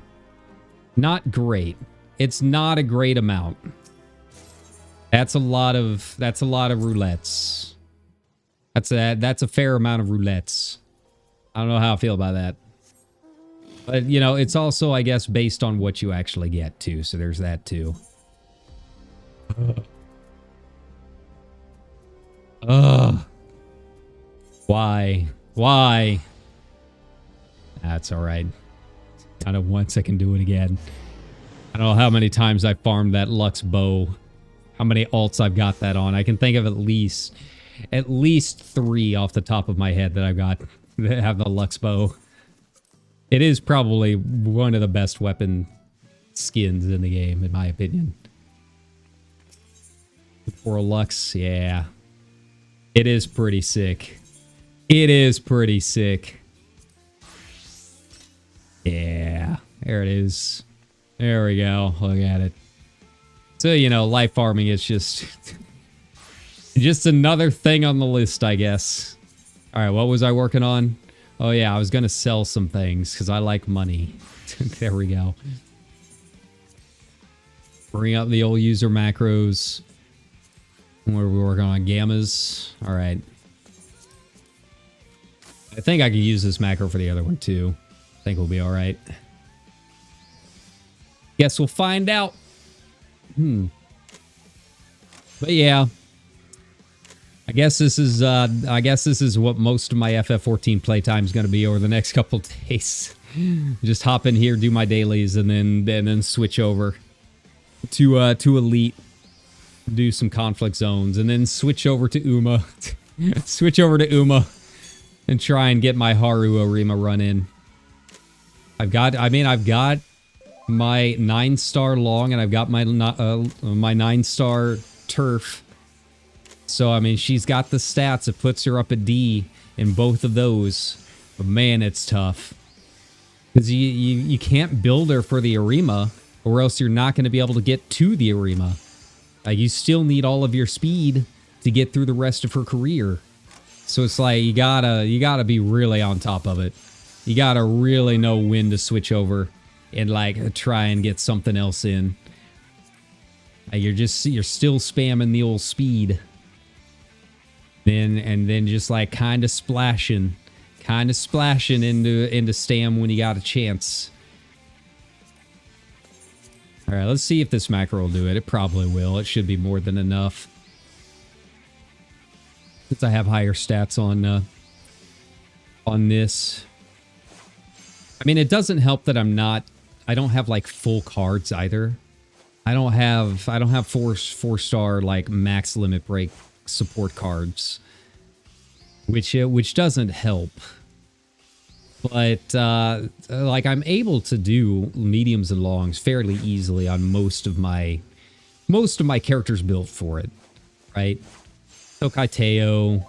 Not great. It's not a great amount. That's a lot of roulettes. That's a fair amount of roulettes. I don't know how I feel about that. But, you know, it's also, I guess, based on what you actually get, too. So there's that, too. Ugh. Why? Why? That's all right. Kind of once I can do it again. I don't know how many times I farmed that Lux bow. How many alts I've got that on. I can think of at least 3 off the top of my head that I've got that have the Lux bow. It is probably one of the best weapon skins in the game, in my opinion. For a Lux, yeah. It is pretty sick. It is pretty sick. Yeah, there it is. There we go. Look at it. So, you know, life farming is just another thing on the list, I guess. All right, what was I working on? Oh yeah, I was gonna sell some things because I like money. There we go. Bring up the old user macros. Where we're working on gammas. All right. I think I can use this macro for the other one too. I think we'll be all right. Guess we'll find out. But yeah. I guess this is what most of my FF14 playtime is going to be over the next couple days. Just hop in here, do my dailies, and then switch over to Elite, do some conflict zones, and then switch over to Uma, and try and get my Haru Arima run in. I've got my 9-star long, and I've got my 9-star turf. So, I mean, she's got the stats. It puts her up a D in both of those. But, man, it's tough. Because you can't build her for the Arima, or else you're not going to be able to get to the Arima. You still need all of your speed to get through the rest of her career. So, it's like, you gotta be really on top of it. You gotta really know when to switch over and, like, try and get something else in. You're still spamming the old speed. Then just like kind of splashing into Stam when you got a chance. All right, let's see if this macro will do it. It probably will. It should be more than enough. Since I have higher stats on this. I mean, it doesn't help that I don't have like full cards either. I don't have 4-star like max limit break support cards, which doesn't help. But like I'm able to do mediums and longs fairly easily on most of my characters built for it, right? Tokai Teo,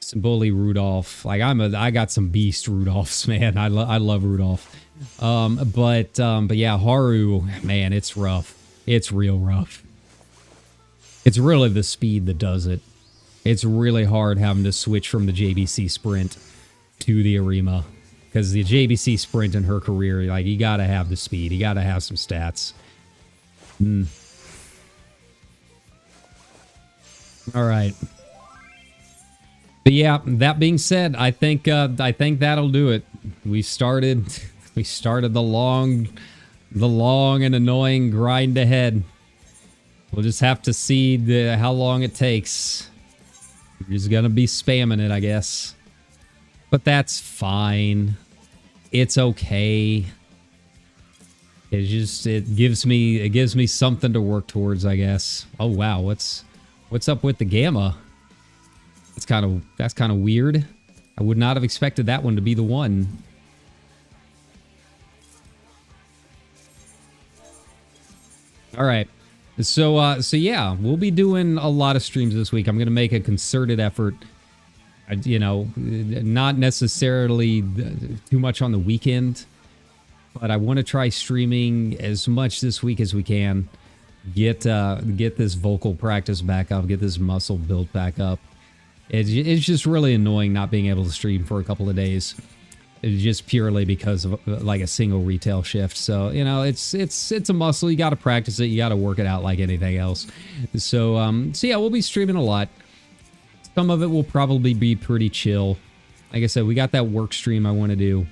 Symboli Rudolph. Like I got some beast Rudolphs, man. I love Rudolph. But yeah, Haru, man, it's rough. It's real rough. It's really the speed that does it. It's really hard having to switch from the JBC Sprint to the Arima. Because the JBC Sprint in her career, like, you gotta have the speed. You gotta have some stats. Alright. But yeah, that being said, I think that'll do it. We started the long and annoying grind ahead. We'll just have to see how long it takes. We're just gonna be spamming it, I guess. But that's fine. It's okay. It gives me something to work towards, I guess. Oh wow, what's up with the gamma? That's kind of weird. I would not have expected that one to be the one. All right. So yeah, we'll be doing a lot of streams this week. I'm going to make a concerted effort, you know, not necessarily too much on the weekend, but I want to try streaming as much this week as we can. Get this vocal practice back up, get this muscle built back up. It's just really annoying not being able to stream for a couple of days. It's just purely because of like a single retail shift. So, you know, it's a muscle. You got to practice it. You got to work it out like anything else. So yeah, we'll be streaming a lot. Some of it will probably be pretty chill. Like I said, we got that work stream I want to do.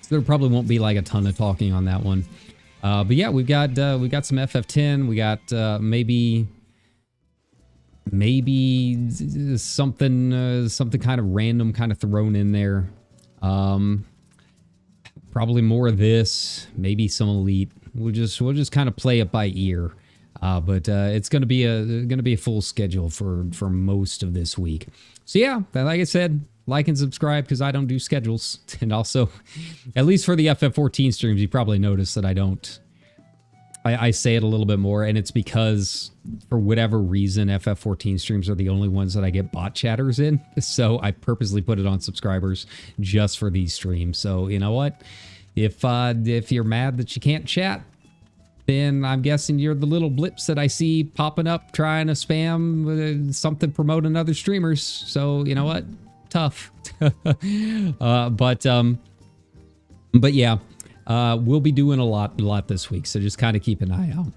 So there probably won't be like a ton of talking on that one. But yeah, we got some FF10. We got maybe something kind of random kind of thrown in there. Probably more of this, maybe some Elite. We'll just kind of play it by ear. But it's gonna be a full schedule for most of this week. So yeah, like I said, like and subscribe because I don't do schedules, and also, at least for the FF14 streams, you probably noticed that I don't. I say it a little bit more, and it's because for whatever reason, FF14 streams are the only ones that I get bot chatters in. So I purposely put it on subscribers just for these streams. So you know what? If you're mad that you can't chat, then I'm guessing you're the little blips that I see popping up trying to spam something promoting other streamers. So you know what? Tough tough. But yeah, we'll be doing a lot this week. So just kind of keep an eye out.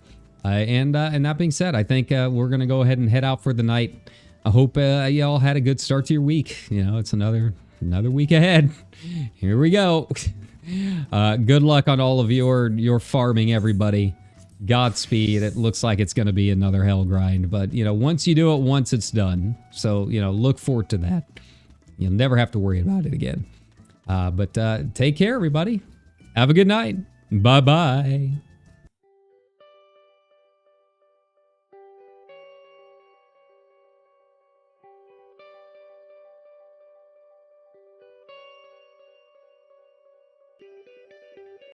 And that being said, I think we're going to go ahead and head out for the night. I hope y'all had a good start to your week. You know, it's another week ahead. Here we go. Good luck on all of your farming, everybody. Godspeed. It looks like it's going to be another hell grind, but you know, once you do it once, it's done. So, you know, look forward to that. You'll never have to worry about it again. But take care, everybody. Have a good night. Bye-bye.